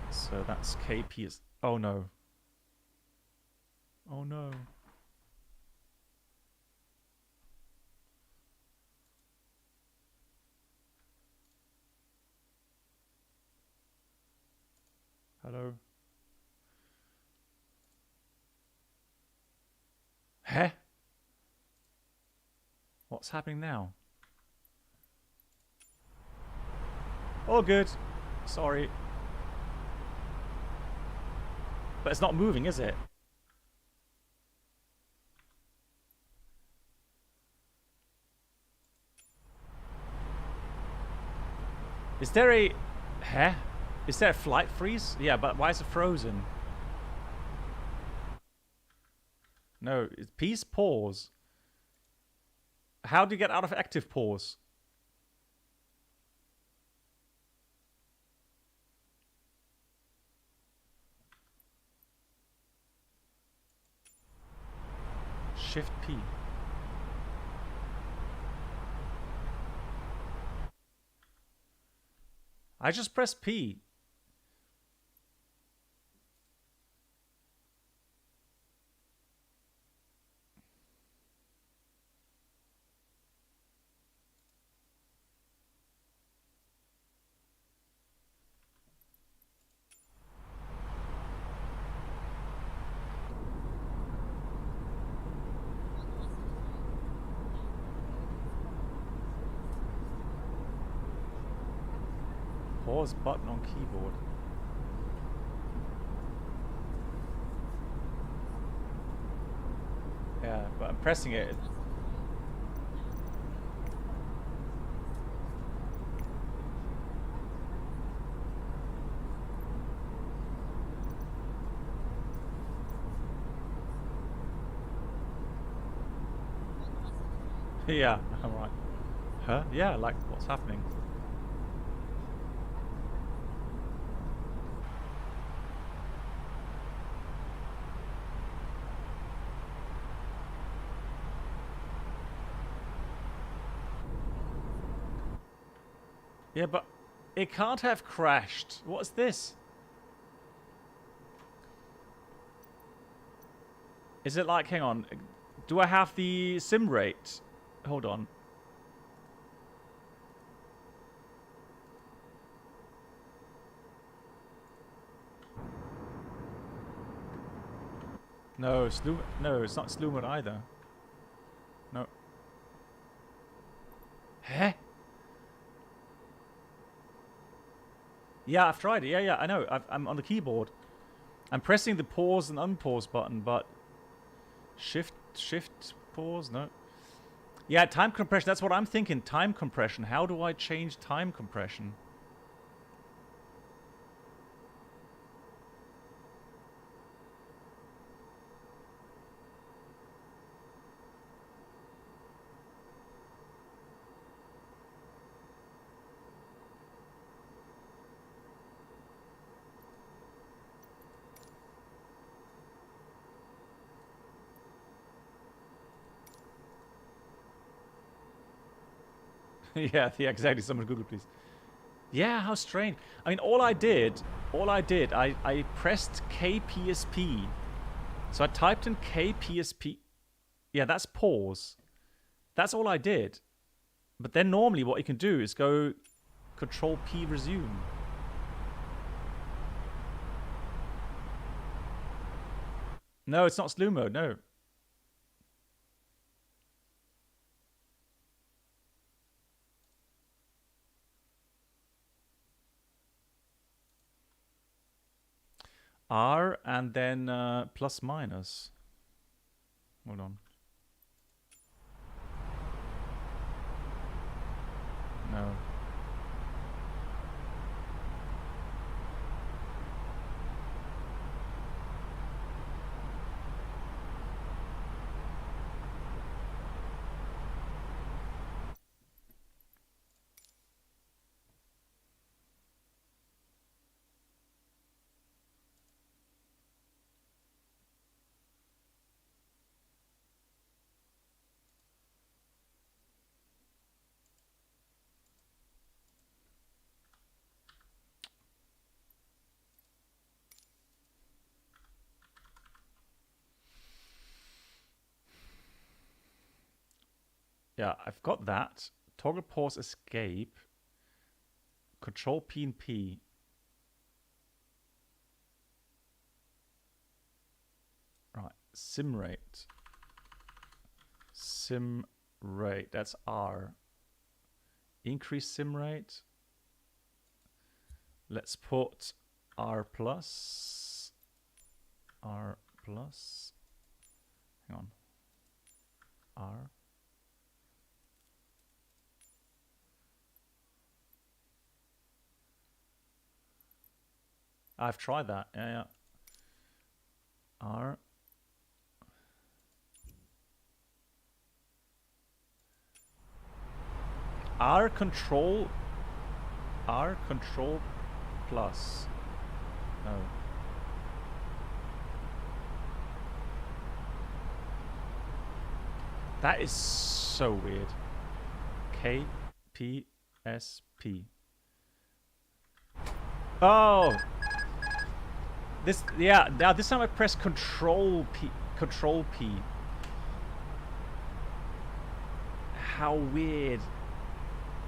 Speaker 1: So that's KPS. Oh no. Oh no. Hello. Huh? What's happening now? All good. Sorry. But it's not moving, is it? Is there a... Huh? Is there a flight freeze? Yeah, but why is it frozen? No, it's peace pause. How do you get out of active pause? Shift P. I just pressed P. Pause button on keyboard. Yeah, but I'm pressing it. Yeah, I'm right. Huh? Yeah, like what's happening? Yeah, but it can't have crashed. What's this? Is it like, hang on, do I have the sim rate? Hold on. No, no, it's not slew mode either. No. Huh? Yeah, I've tried it. Yeah, I know. I'm on the keyboard. I'm pressing the pause and unpause button, but shift pause. No. Yeah, time compression. That's what I'm thinking. Time compression. How do I change time compression? Yeah, exactly. Someone Google, please. Yeah, how strange. I mean, all I did, I pressed KPSP. So I typed in KPSP. Yeah, that's pause. That's all I did. But then normally what you can do is go Control P resume. No, it's not slew mode, no. R and then plus minus. Hold on. No. Yeah, I've got that. Toggle pause escape. Control P and P. sim rate. Sim rate, that's R. Increase sim rate. Let's put R plus. R plus. Hang on. R. I've tried that. Yeah. R. R control plus. No. That is so weird. KPSP. Oh. This, yeah, now this time I press Control P. How weird.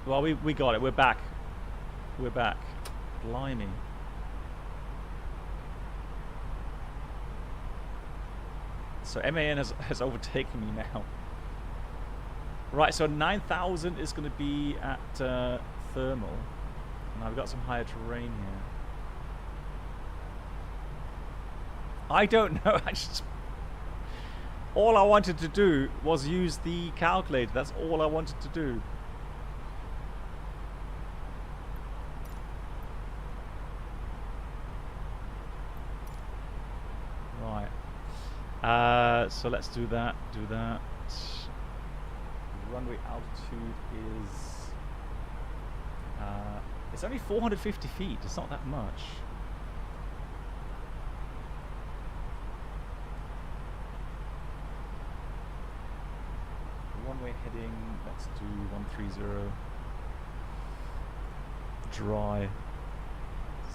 Speaker 1: Well, we got it. We're back. We're back. Blimey. So MAN has overtaken me now. Right, so 9,000 is going to be at thermal. And I've got some higher terrain here. I don't know. All I wanted to do was use the calculator. That's all I wanted to do. Right. So let's do that. Do that. Runway altitude is... it's only 450 feet. It's not that much. Runway heading, let's do 130. Dry.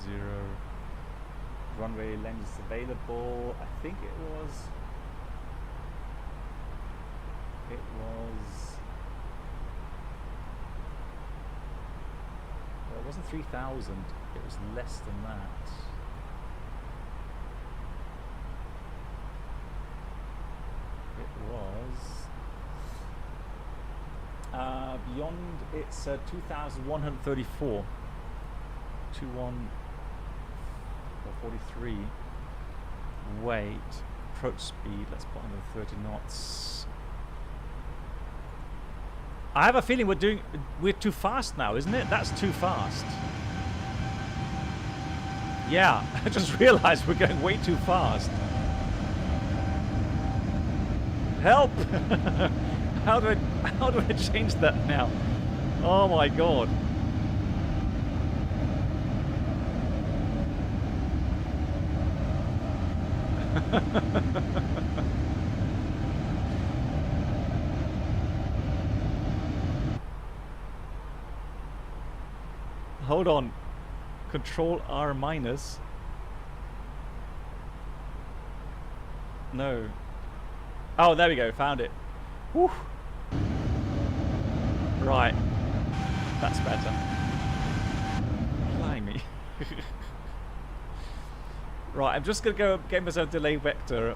Speaker 1: 0. Runway lens available. I think it was... It wasn't 3,000. It was less than that. It was... beyond, it's 2,134. 2143. Weight, approach speed, let's put under 30 knots. I have a feeling we're too fast now, isn't it? That's too fast. Yeah, I just realized we're going way too fast. Help! How do I change that now? Oh my god. Hold on. Control R minus. No. Oh, there we go. Found it. Whew. Right. That's better. Blimey. Right, I'm just going to go get myself delay vector.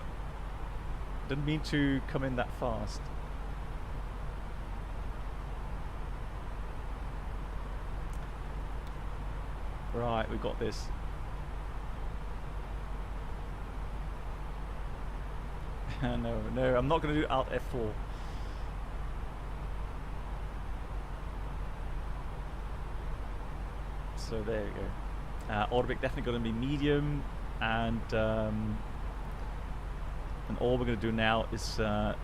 Speaker 1: Didn't mean to come in that fast. Right, we've got this. No, I'm not going to do Alt F4. So there you go. Autobic definitely going to be medium, and all we're going to do now is select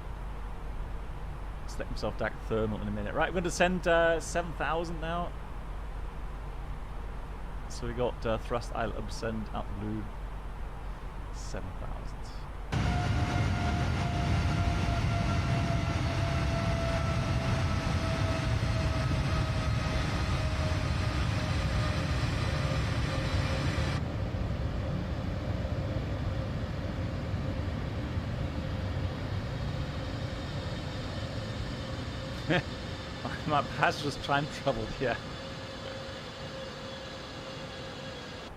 Speaker 1: himself back thermal in a minute. Right, we're going to send 7,000 now. So we got thrust idle ascend out blue 7,000.
Speaker 6: As
Speaker 1: My passenger's time traveled here.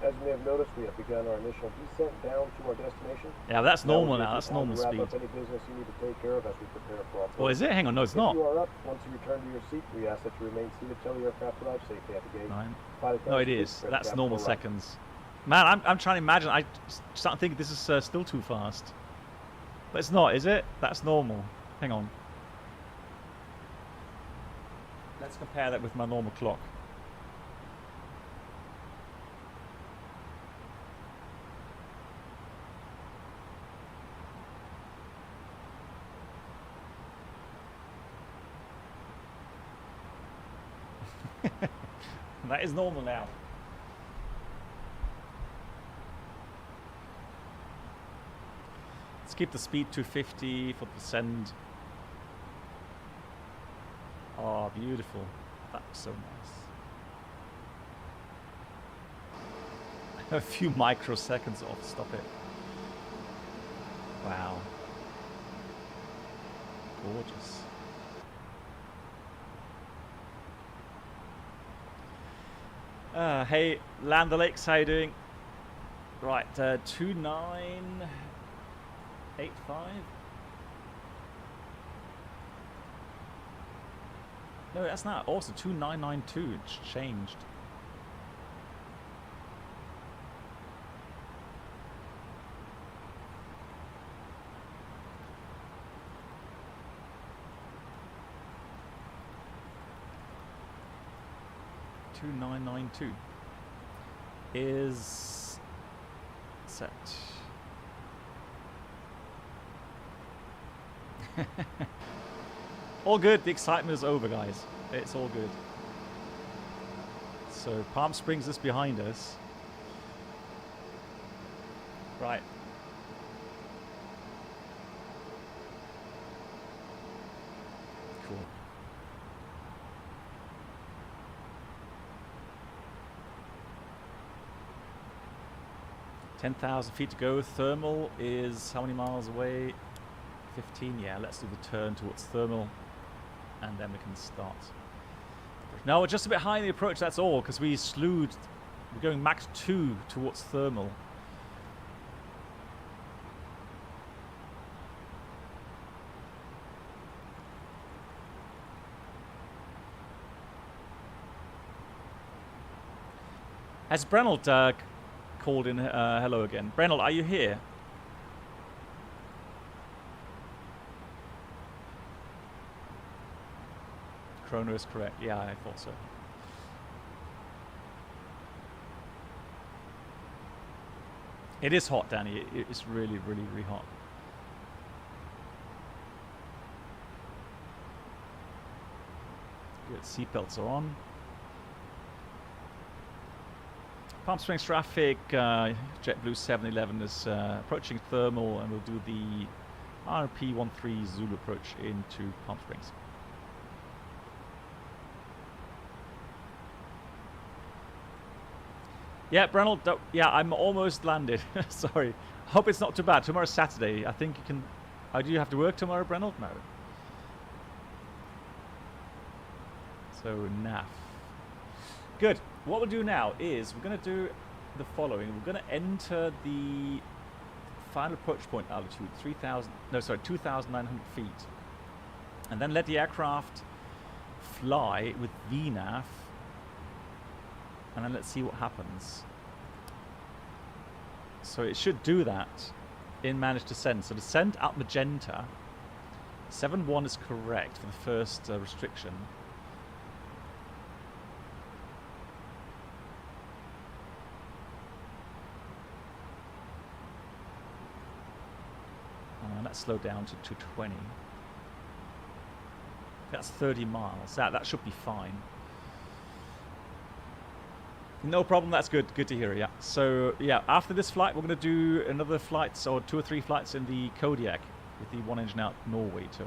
Speaker 6: you you may have noticed, we have begun our initial descent down to our destination.
Speaker 1: Yeah, that's normal now. That's normal
Speaker 6: wrap
Speaker 1: speed.
Speaker 6: up any business you need to take care of as we prepare for our
Speaker 1: Oh, is it? Hang on, no, it's not.
Speaker 6: If you are up, once you return to your seat, we ask that you remain seated till the aircraft arrives safely at the gate.
Speaker 1: No, it is. That's normal seconds. Man, I'm trying to imagine. I start to think this is still too fast. But it's not, is it? That's normal. Hang on. Let's compare that with my normal clock. That is normal now. Let's keep the speed to 50 for the send. Oh, beautiful. That's so nice. A few microseconds off. Stop it. Wow. Gorgeous. Hey, Land the Lakes, how you doing? Right, 2985. No, that's not. Also, 2992. It's changed. $2992 is set. All good. The excitement is over, guys. It's all good. So Palm Springs is behind us. Right. Cool. $10,000 feet to go. Thermal is how many miles away? 15. Yeah, let's do the turn towards thermal, and then we can start. No, we're just a bit high in the approach. That's all, because we slewed. We're going max 2 towards thermal. Has Brennell called in? Hello again. Brennell, are you here? Chrono is correct. Yeah, I thought so. It is hot, Danny. It's really, really, really hot. Good. Seatbelts are on. Palm Springs traffic, JetBlue 711 is approaching thermal, and we'll do the RP13 Zulu approach into Palm Springs. Yeah, Brennell, yeah, I'm almost landed. Sorry. Hope it's not too bad. Tomorrow's Saturday. I think you can... do you have to work tomorrow, Brennell? No. So, NAF. Good. What we'll do now is we're going to do the following. We're going to enter the final approach point altitude, 2,900 feet. And then let the aircraft fly with VNAV. And then let's see what happens. So it should do that in managed descent. So descent at magenta. 7-1 is correct for the first restriction. Let's slow down to 220. That's 30 miles. That should be fine. No problem, that's good. Good to hear, yeah. So, yeah, after this flight, we're going to do another flights, or 2 or 3 flights in the Kodiak with the 1 engine out Norway tour.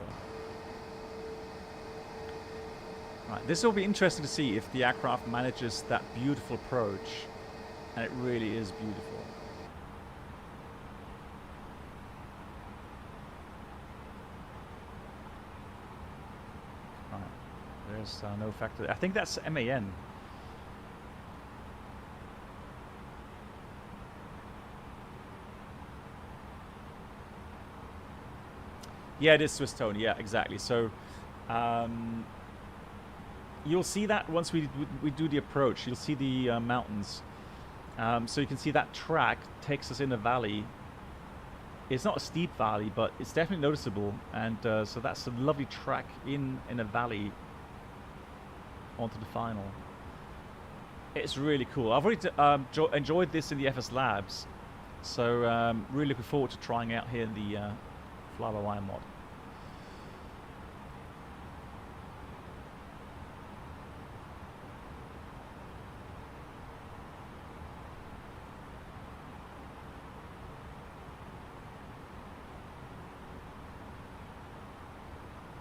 Speaker 1: Right, this will be interesting to see if the aircraft manages that beautiful approach, and it really is beautiful. Right, there's no factor. I think that's MAN. Yeah, it is Swiss tone. Yeah, exactly. So you'll see that once we do the approach. You'll see the mountains. So you can see that track takes us in a valley. It's not a steep valley, but it's definitely noticeable. And so that's a lovely track in a valley onto the final. It's really cool. I've already enjoyed this in the FS Labs. So really looking forward to trying out here in the Fly-by-Wire mod.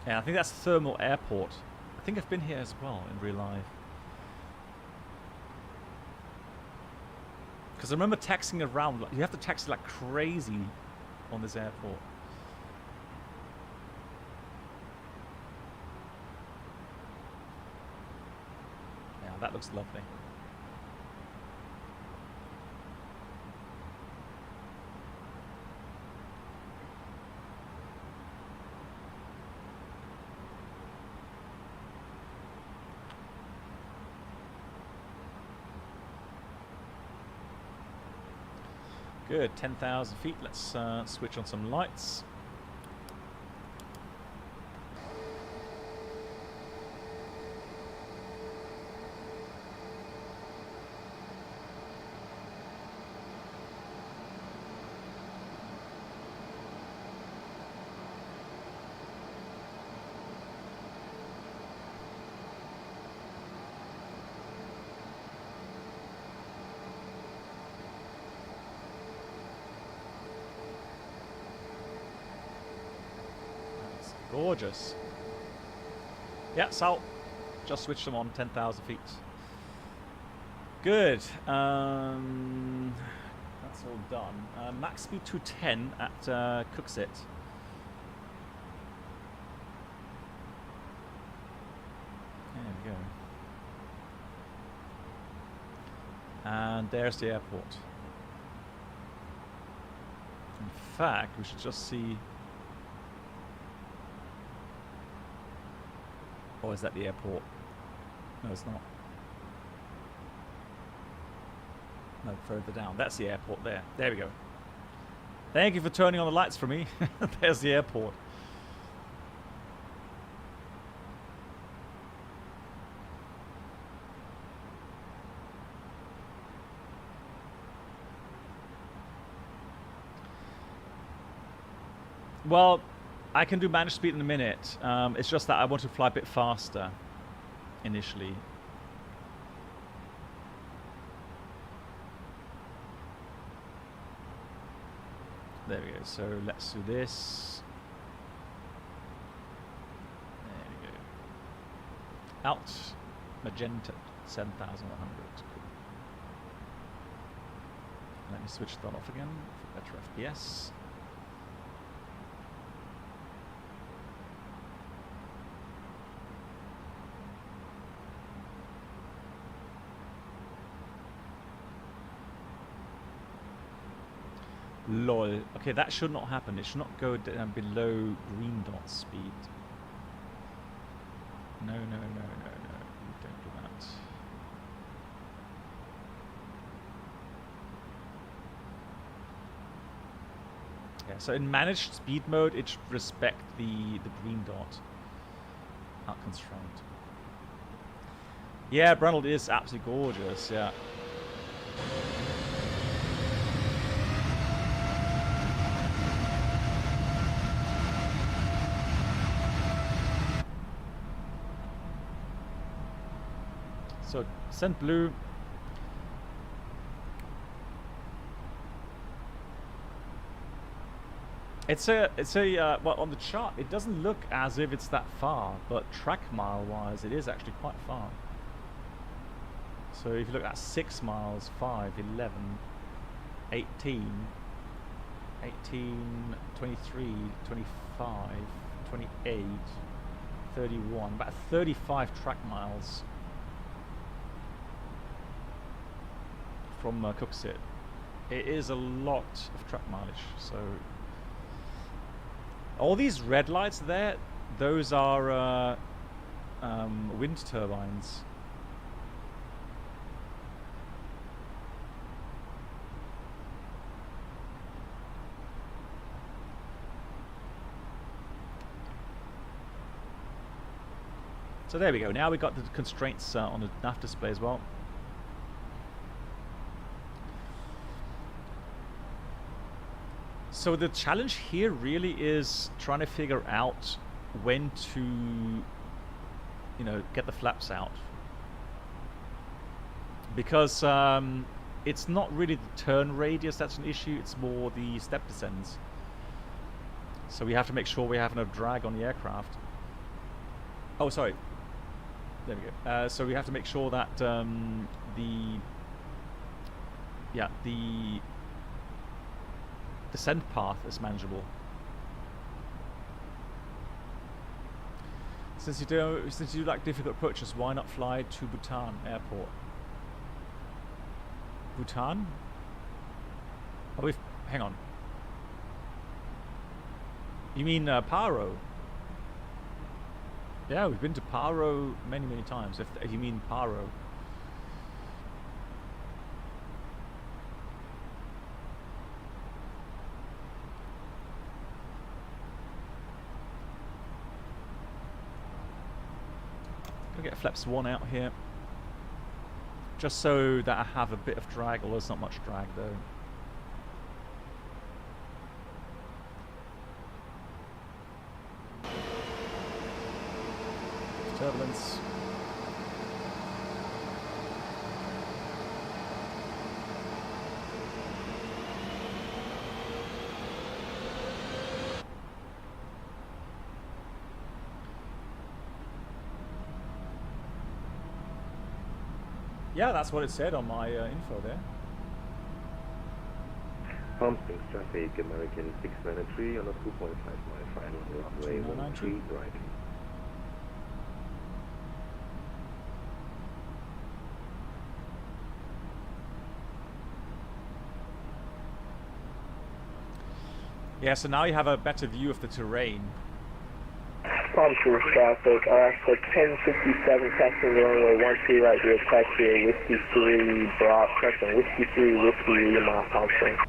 Speaker 1: Yeah, I think that's Thermal Airport. I think I've been here as well in real life. Because I remember taxiing around. You have to taxi like crazy on this airport. Yeah, that looks lovely. Good, 10,000 feet. Let's switch on some lights. Gorgeous. Yeah, Sal. Just switched them on 10,000 feet. Good. That's all done. Max speed 210 at Cooksit. There we go. And there's the airport. In fact, we should just see. Or is that the airport? No, it's not. No, further down. That's the airport there. There we go. Thank you for turning on the lights for me. There's the airport. Well, I can do managed speed in a minute. It's just that I want to fly a bit faster initially. There we go. So let's do this. There we go. Out. Magenta 7,100. Cool. Let me switch that off again for better FPS. Lol. Okay, that should not happen. It should not go down below green dot speed. No, no, no, no, no. Don't do that. Yeah, so in managed speed mode, it should respect the green dot. Out constraint. Yeah, Brundle is absolutely gorgeous, yeah. So, Ascent Blue. Well, on the chart, it doesn't look as if it's that far, but track mile wise, it is actually quite far. So if you look at 6 miles, 5, 11, 18, 23, 25, 28, 31, about 35 track miles. From Cooksit. It is a lot of track mileage, so All these red lights there, those are wind turbines. So there we go. Now we got the constraints on the nav display as well. So the challenge here really is trying to figure out when to, you know, get the flaps out. Because it's not really the turn radius that's an issue, it's more the step descents. So we have to make sure we have enough drag on the aircraft. Oh, sorry. There we go. So we have to make sure that the descent path is manageable. Since you like difficult approaches, why not fly to Bhutan Airport? Bhutan? Oh, hang on. You mean Paro? Yeah, we've been to Paro many, many times, if you mean Paro. Gonna get flaps 1 out here. Just so that I have a bit of drag, although it's not much drag though. Turbulence. Yeah, that's what it said on my info there.
Speaker 16: Palm Springs traffic, American 693 on a 2.5 mile final runway 13 right.
Speaker 1: Yeah, so now you have a better view of the terrain.
Speaker 4: Palm Springs traffic, for 1057, taxiing runway 13 right here, taxi Whiskey 3, Brock, correction, Whiskey 3, Whiskey Lima, Palm Springs.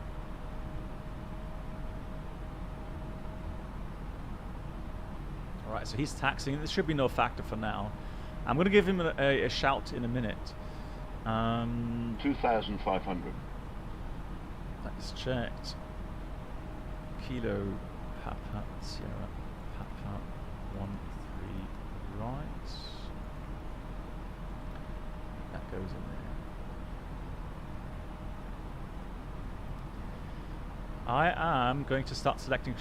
Speaker 1: Alright, so he's taxiing. There should be no factor for now. I'm going to give him a shout in a minute.
Speaker 17: 2,500.
Speaker 1: That is checked. Kilo Papa Sierra Papa 13 right. That goes in there. I am going to start selecting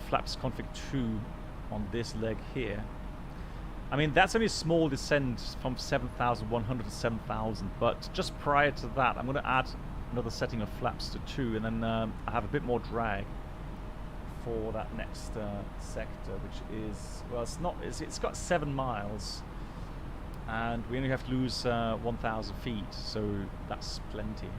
Speaker 1: flaps config 2 on this leg here. I mean, that's only a small descent from 7,100 to 7,000, but just prior to that, I'm going to add another setting of flaps to 2, and then I have a bit more drag for that next sector, which is, well, it's got 7 miles, and we only have to lose 1,000 feet, so that's plenty.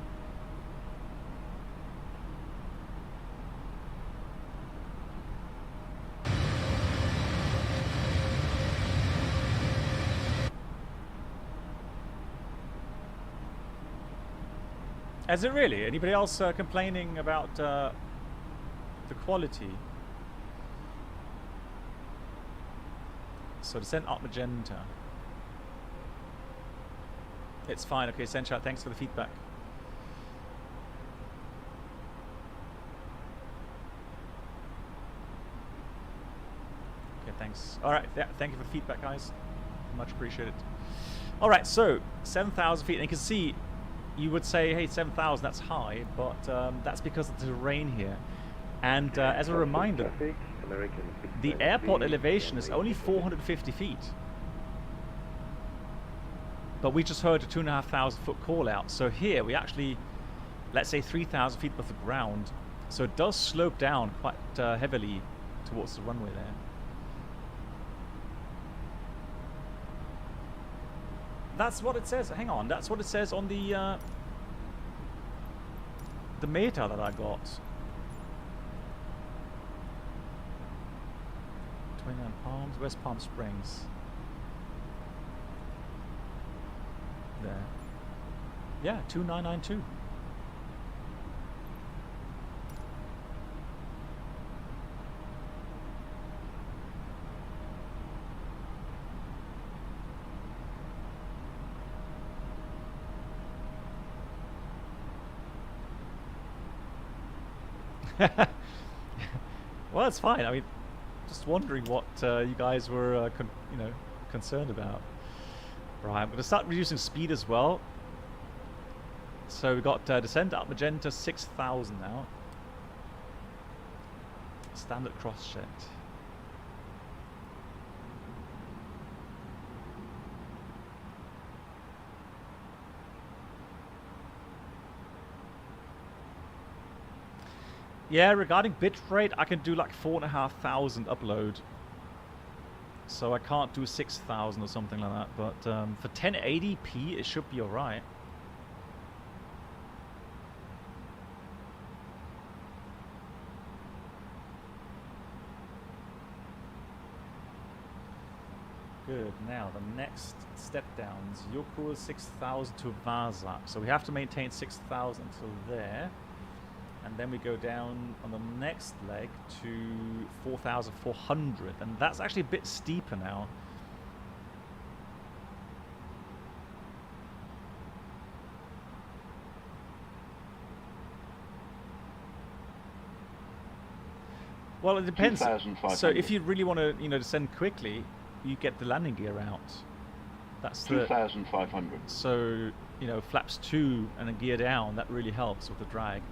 Speaker 1: Is it really? Anybody else complaining about the quality? So descent up magenta. It's fine. Okay, Sencha, thanks for the feedback. Okay, thanks. All right, yeah, thank you for the feedback, guys. Much appreciated. All right, so 7,000 feet, and you can see. You would say, hey, 7,000, that's high, but that's because of the terrain here. And as a reminder, the airport elevation is only 450 feet. But we just heard a 2,500 foot call out. So here we actually, let's say 3,000 feet above the ground. So it does slope down quite heavily towards the runway there. That's what it says. Hang on, that's what it says on the meta that I got. Palms, West Palm Springs. There. Yeah, 2992. Well, it's fine. I mean, just wondering what you guys were, concerned about. Right, I'm going to start reducing speed as well. So we've got descent up magenta 6,000 now. Standard cross jet. Yeah, regarding bitrate, I can do like 4,500 upload. So I can't do 6,000 or something like that. But for 1080p, it should be alright. Good. Now, the next step downs. Yokohama 6,000 to Varzak. So we have to maintain 6,000 until there. And then we go down on the next leg to 4,400. And that's actually a bit steeper now. Well, it depends. So if you really want to, descend quickly, you get the landing gear out. That's
Speaker 17: 2,500.
Speaker 1: So, flaps 2 and a gear down, that really helps with the drag.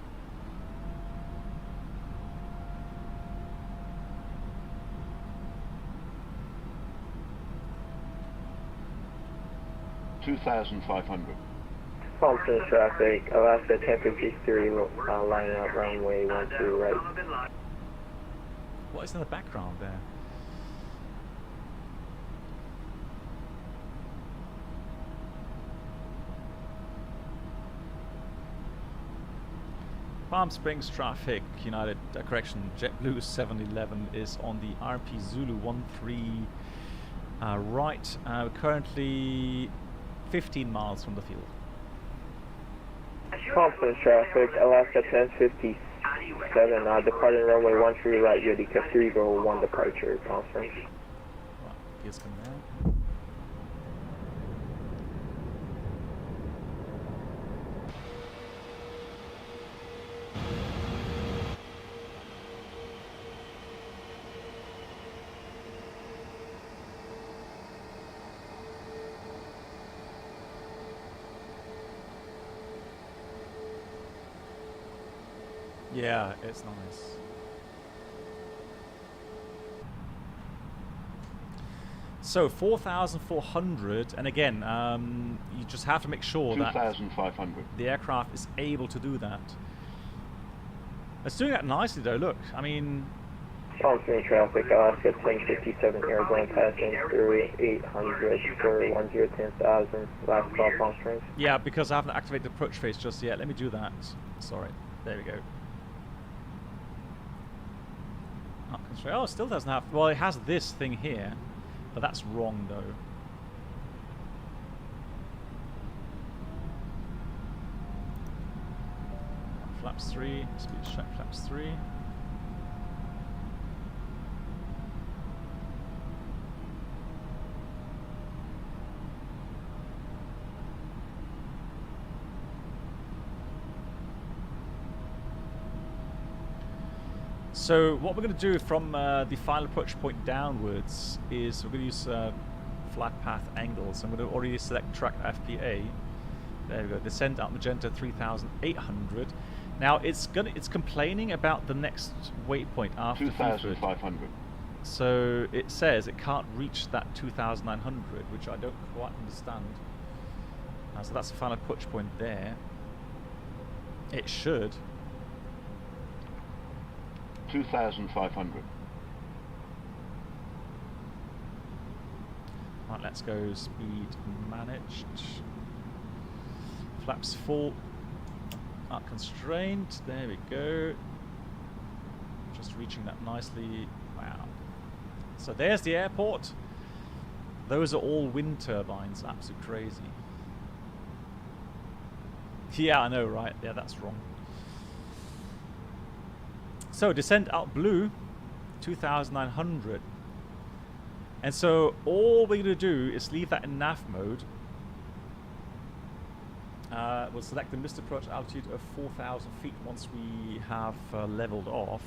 Speaker 17: 2,500.
Speaker 4: Thompson traffic, Alaska 1053, lining up runway 12 right.
Speaker 1: What is in the background there? Palm Springs traffic, United, JetBlue 711 is on the RP Zulu 13 right, currently 15 miles from the field.
Speaker 4: Thompson traffic, Alaska 1057, departing runway 13 right, ready to 301 departure, Palm Springs.
Speaker 1: Right, gears coming down. Yeah, it's nice. So 4,400, and again, you just have to make sure that
Speaker 17: 2,500.
Speaker 1: the aircraft is able to do that. It's doing that nicely, though. Look, I mean.
Speaker 4: Thompson traffic, Alaska 1057, airborne passing through 800 for 1010,000. Last call, Palm Springs.
Speaker 1: Yeah, because I haven't activated the approach phase just yet. Let me do that. Sorry. There we go. Oh, it still doesn't have. Well, it has this thing here, but that's wrong though. Flaps 3, speed check flaps 3. So what we're going to do from the final approach point downwards is we're going to use flat path angles. I'm going to already select track FPA. There we go. Descend up magenta 3,800. Now it's complaining about the next waypoint after
Speaker 17: 2,500.
Speaker 1: So it says it can't reach that 2,900, which I don't quite understand. So that's the final approach point there. It should.
Speaker 17: 2,500.
Speaker 1: Right, let's go speed managed. Flaps full. Not constrained. There we go. Just reaching that nicely. Wow. So there's the airport. Those are all wind turbines. Absolutely crazy. Yeah, I know, right? Yeah, that's wrong. So descent out blue, 2,900. And so all we're going to do is leave that in nav mode. We'll select the missed approach altitude of 4,000 feet once we have leveled off.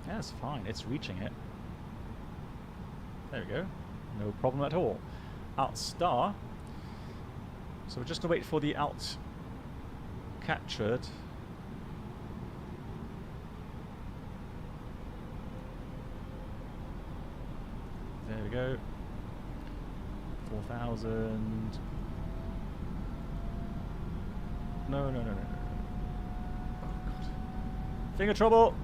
Speaker 1: Yeah, it's fine. It's reaching it. There we go. No problem at all. Alt star. So we're just going to wait for the alt captured. There we go. 4,000. No. Oh, God. Finger trouble.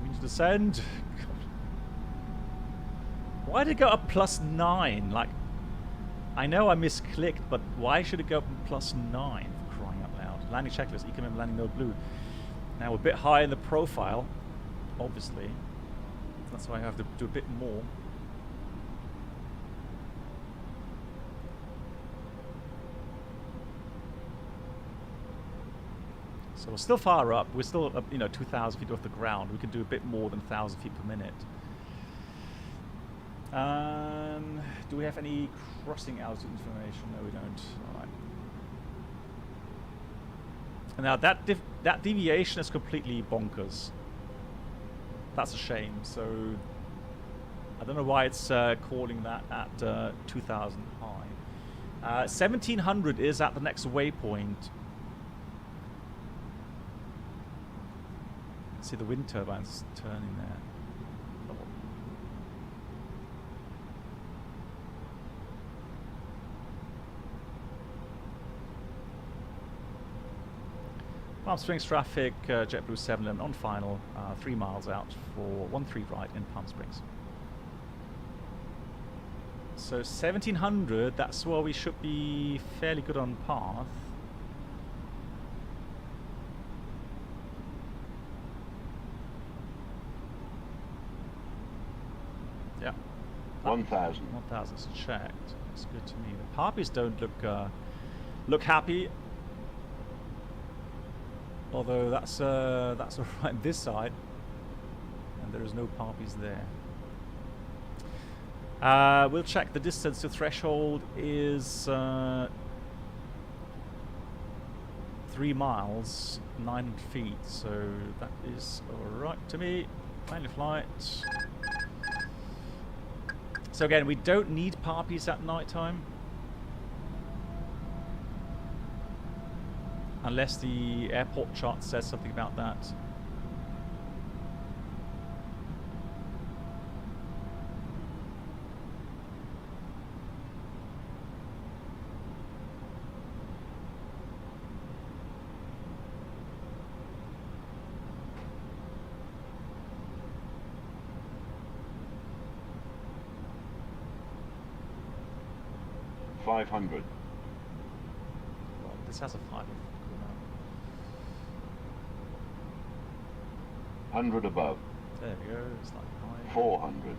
Speaker 1: We need to descend. God. Why did it go up +9? Like, I know I misclicked, but why should it go up +9 for crying out loud? Landing checklist, economic landing no blue. Now we're a bit high in the profile, obviously. That's why I have to do a bit more. So we're still far up. We're still up, 2,000 feet off the ground. We can do a bit more than 1,000 feet per minute. Do we have any crossing altitude information? No, we don't. All right. Now that deviation is completely bonkers. That's a shame. So I don't know why it's calling that at 2,000 high. 1,700 is at the next waypoint. See the wind turbines turning there. Palm Springs traffic, JetBlue 711 on final, 3 miles out for 13 right in Palm Springs. So 1,700, that's where we should be fairly good on path. Yeah.
Speaker 17: 1,000.
Speaker 1: 1,000 is checked. That's good to me. The Harpies don't look happy. Although that's alright this side, and there is no Harpies there. We'll check the distance to threshold is 3 miles, 9 feet, so that is alright to me. Final flight. So again, we don't need Harpies at night time. Unless the airport chart says something about that.
Speaker 17: $500.
Speaker 1: Well, this has a 500.
Speaker 17: 100 above.
Speaker 1: There we go, slightly high.
Speaker 17: 400.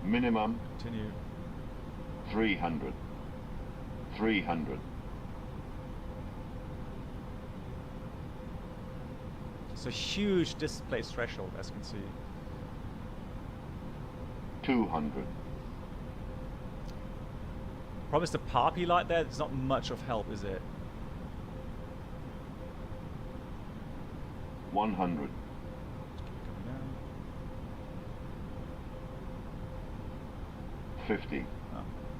Speaker 17: Minimum.
Speaker 1: Continue.
Speaker 17: 300. 300.
Speaker 1: It's a huge displaced threshold, as you can see.
Speaker 17: 200.
Speaker 1: Promise the Harpy light there, there's not much of help, is it?
Speaker 17: 100. 50.
Speaker 1: Oh,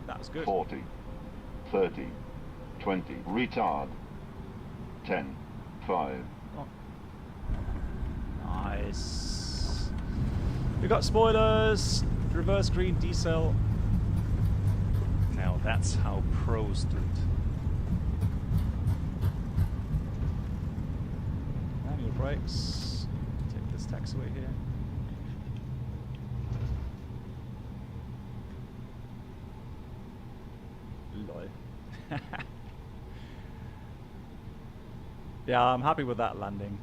Speaker 1: that was good.
Speaker 17: 40. 30. 20. Retard. 10. 5.
Speaker 1: Oh. Nice. We got spoilers. Reverse green decel. Now that's how pros do it. Manual brakes. Take this taxiway here. lol. Yeah, I'm happy with that landing.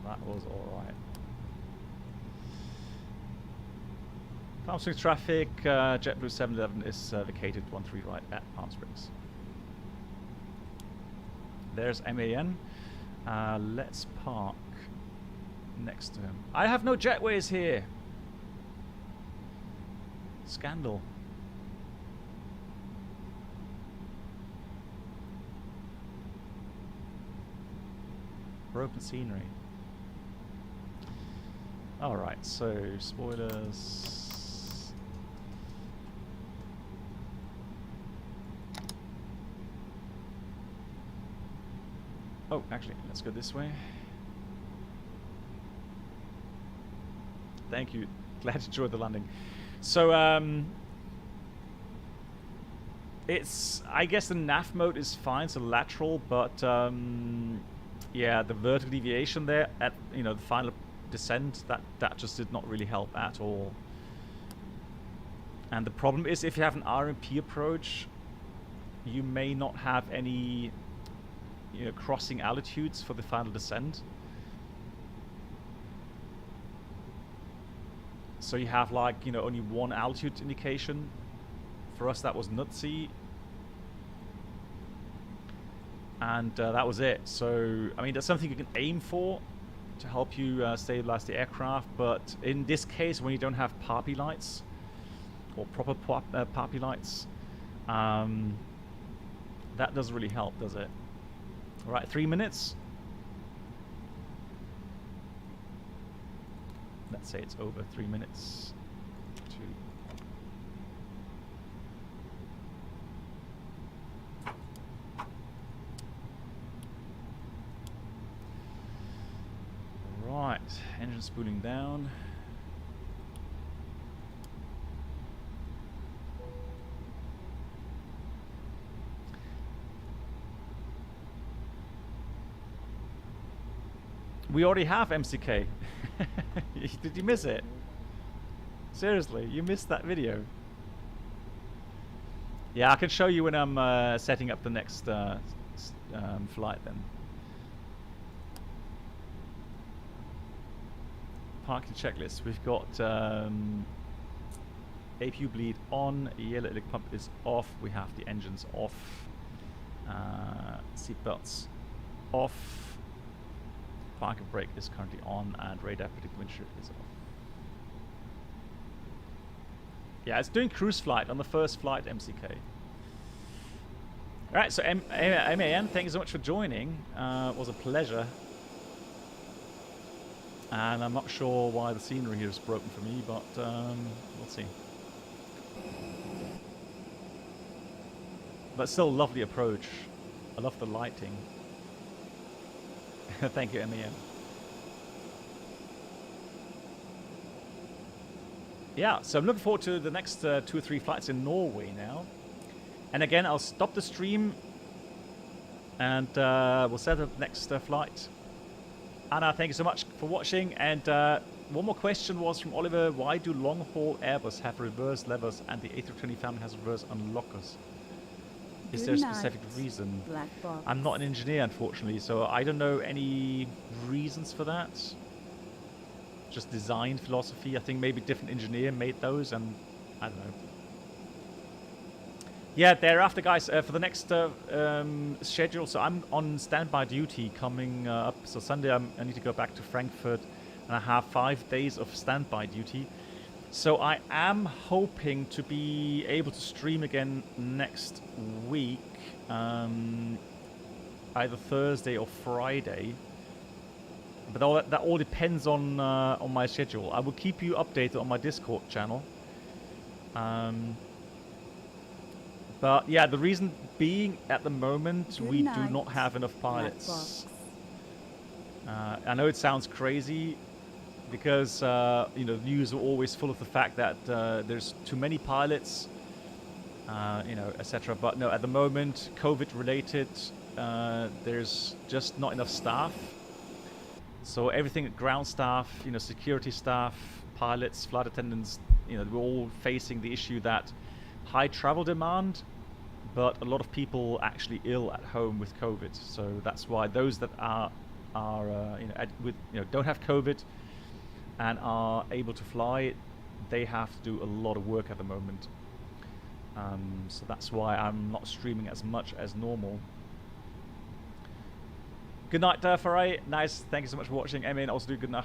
Speaker 1: That was alright. Palm Springs traffic, JetBlue 711 is vacated 13 right at Palm Springs. There's MAN. Let's park next to him. I have no jetways here. Scandal. Broken scenery. Alright, so spoilers. Oh, actually, let's go this way. Thank you. Glad you enjoyed the landing. So, it's, I guess the nav mode is fine, so lateral, but yeah, the vertical deviation there at, you know, the final descent, that just did not really help at all. And the problem is, if you have an RMP approach, you may not have any, you know, crossing altitudes for the final descent. So you have, like, you know, only one altitude indication. For us, that was Nutsy. And that was it. So, I mean, that's something you can aim for to help you stabilize the aircraft. But in this case, when you don't have PAPI lights, or proper PAPI lights, that doesn't really help, does it? All right, 3 minutes. Let's say it's over 3 minutes. 2. Right, engine spooling down. We already have MCK. Did you miss it? Seriously, you missed that video. Yeah, I can show you when I'm setting up the next flight then. Parking checklist. We've got APU bleed on, yellow electric pump is off, we have the engines off, seatbelts off, parking brake is currently on, and radar predicted windshield is off. Yeah, it's doing cruise flight on the first flight, MCK. Alright, so MAN, thank you so much for joining. It was a pleasure. And I'm not sure why the scenery here is broken for me, but we'll see. But still, lovely approach. I love the lighting. Thank you, MAN. Yeah, so I'm looking forward to the next 2 or 3 flights in Norway now. And again, I'll stop the stream and we'll set up the next flight. Anna, thank you so much for watching. And one more question was from Oliver: why do long-haul Airbus have reverse levers and the A320 family has reverse unlockers? Is there a specific reason? I'm not an engineer, unfortunately, so I don't know any reasons for that. Just design philosophy. I think maybe different engineer made those, and I don't know. Yeah, thereafter, guys, for the next schedule, so I'm on standby duty coming up. So Sunday I need to go back to Frankfurt, and I have 5 days of standby duty. So I am hoping to be able to stream again next week, either Thursday or Friday. But that all depends on my schedule. I will keep you updated on my Discord channel. But yeah, the reason being, at the moment, we do not have enough pilots. I know it sounds crazy, because you know, the news are always full of the fact that there's too many pilots, you know, etc. But no, at the moment, COVID related, there's just not enough staff. So everything, ground staff, you know, security staff, pilots, flight attendants, you know, we're all facing the issue that high travel demand, but a lot of people actually ill at home with COVID. So that's why those that are you know, don't have COVID and are able to fly, they have to do a lot of work at the moment. So that's why I'm not streaming as much as normal. Good night, Farai. Nice. Thank you so much for watching. Emin, also do good night.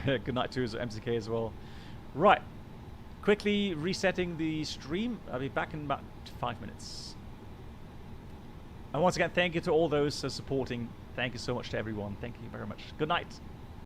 Speaker 1: Good night to MCK as well. Right. Quickly resetting the stream. I'll be back in about 5 minutes. And once again, thank you to all those supporting. Thank you so much to everyone. Thank you very much. Good night.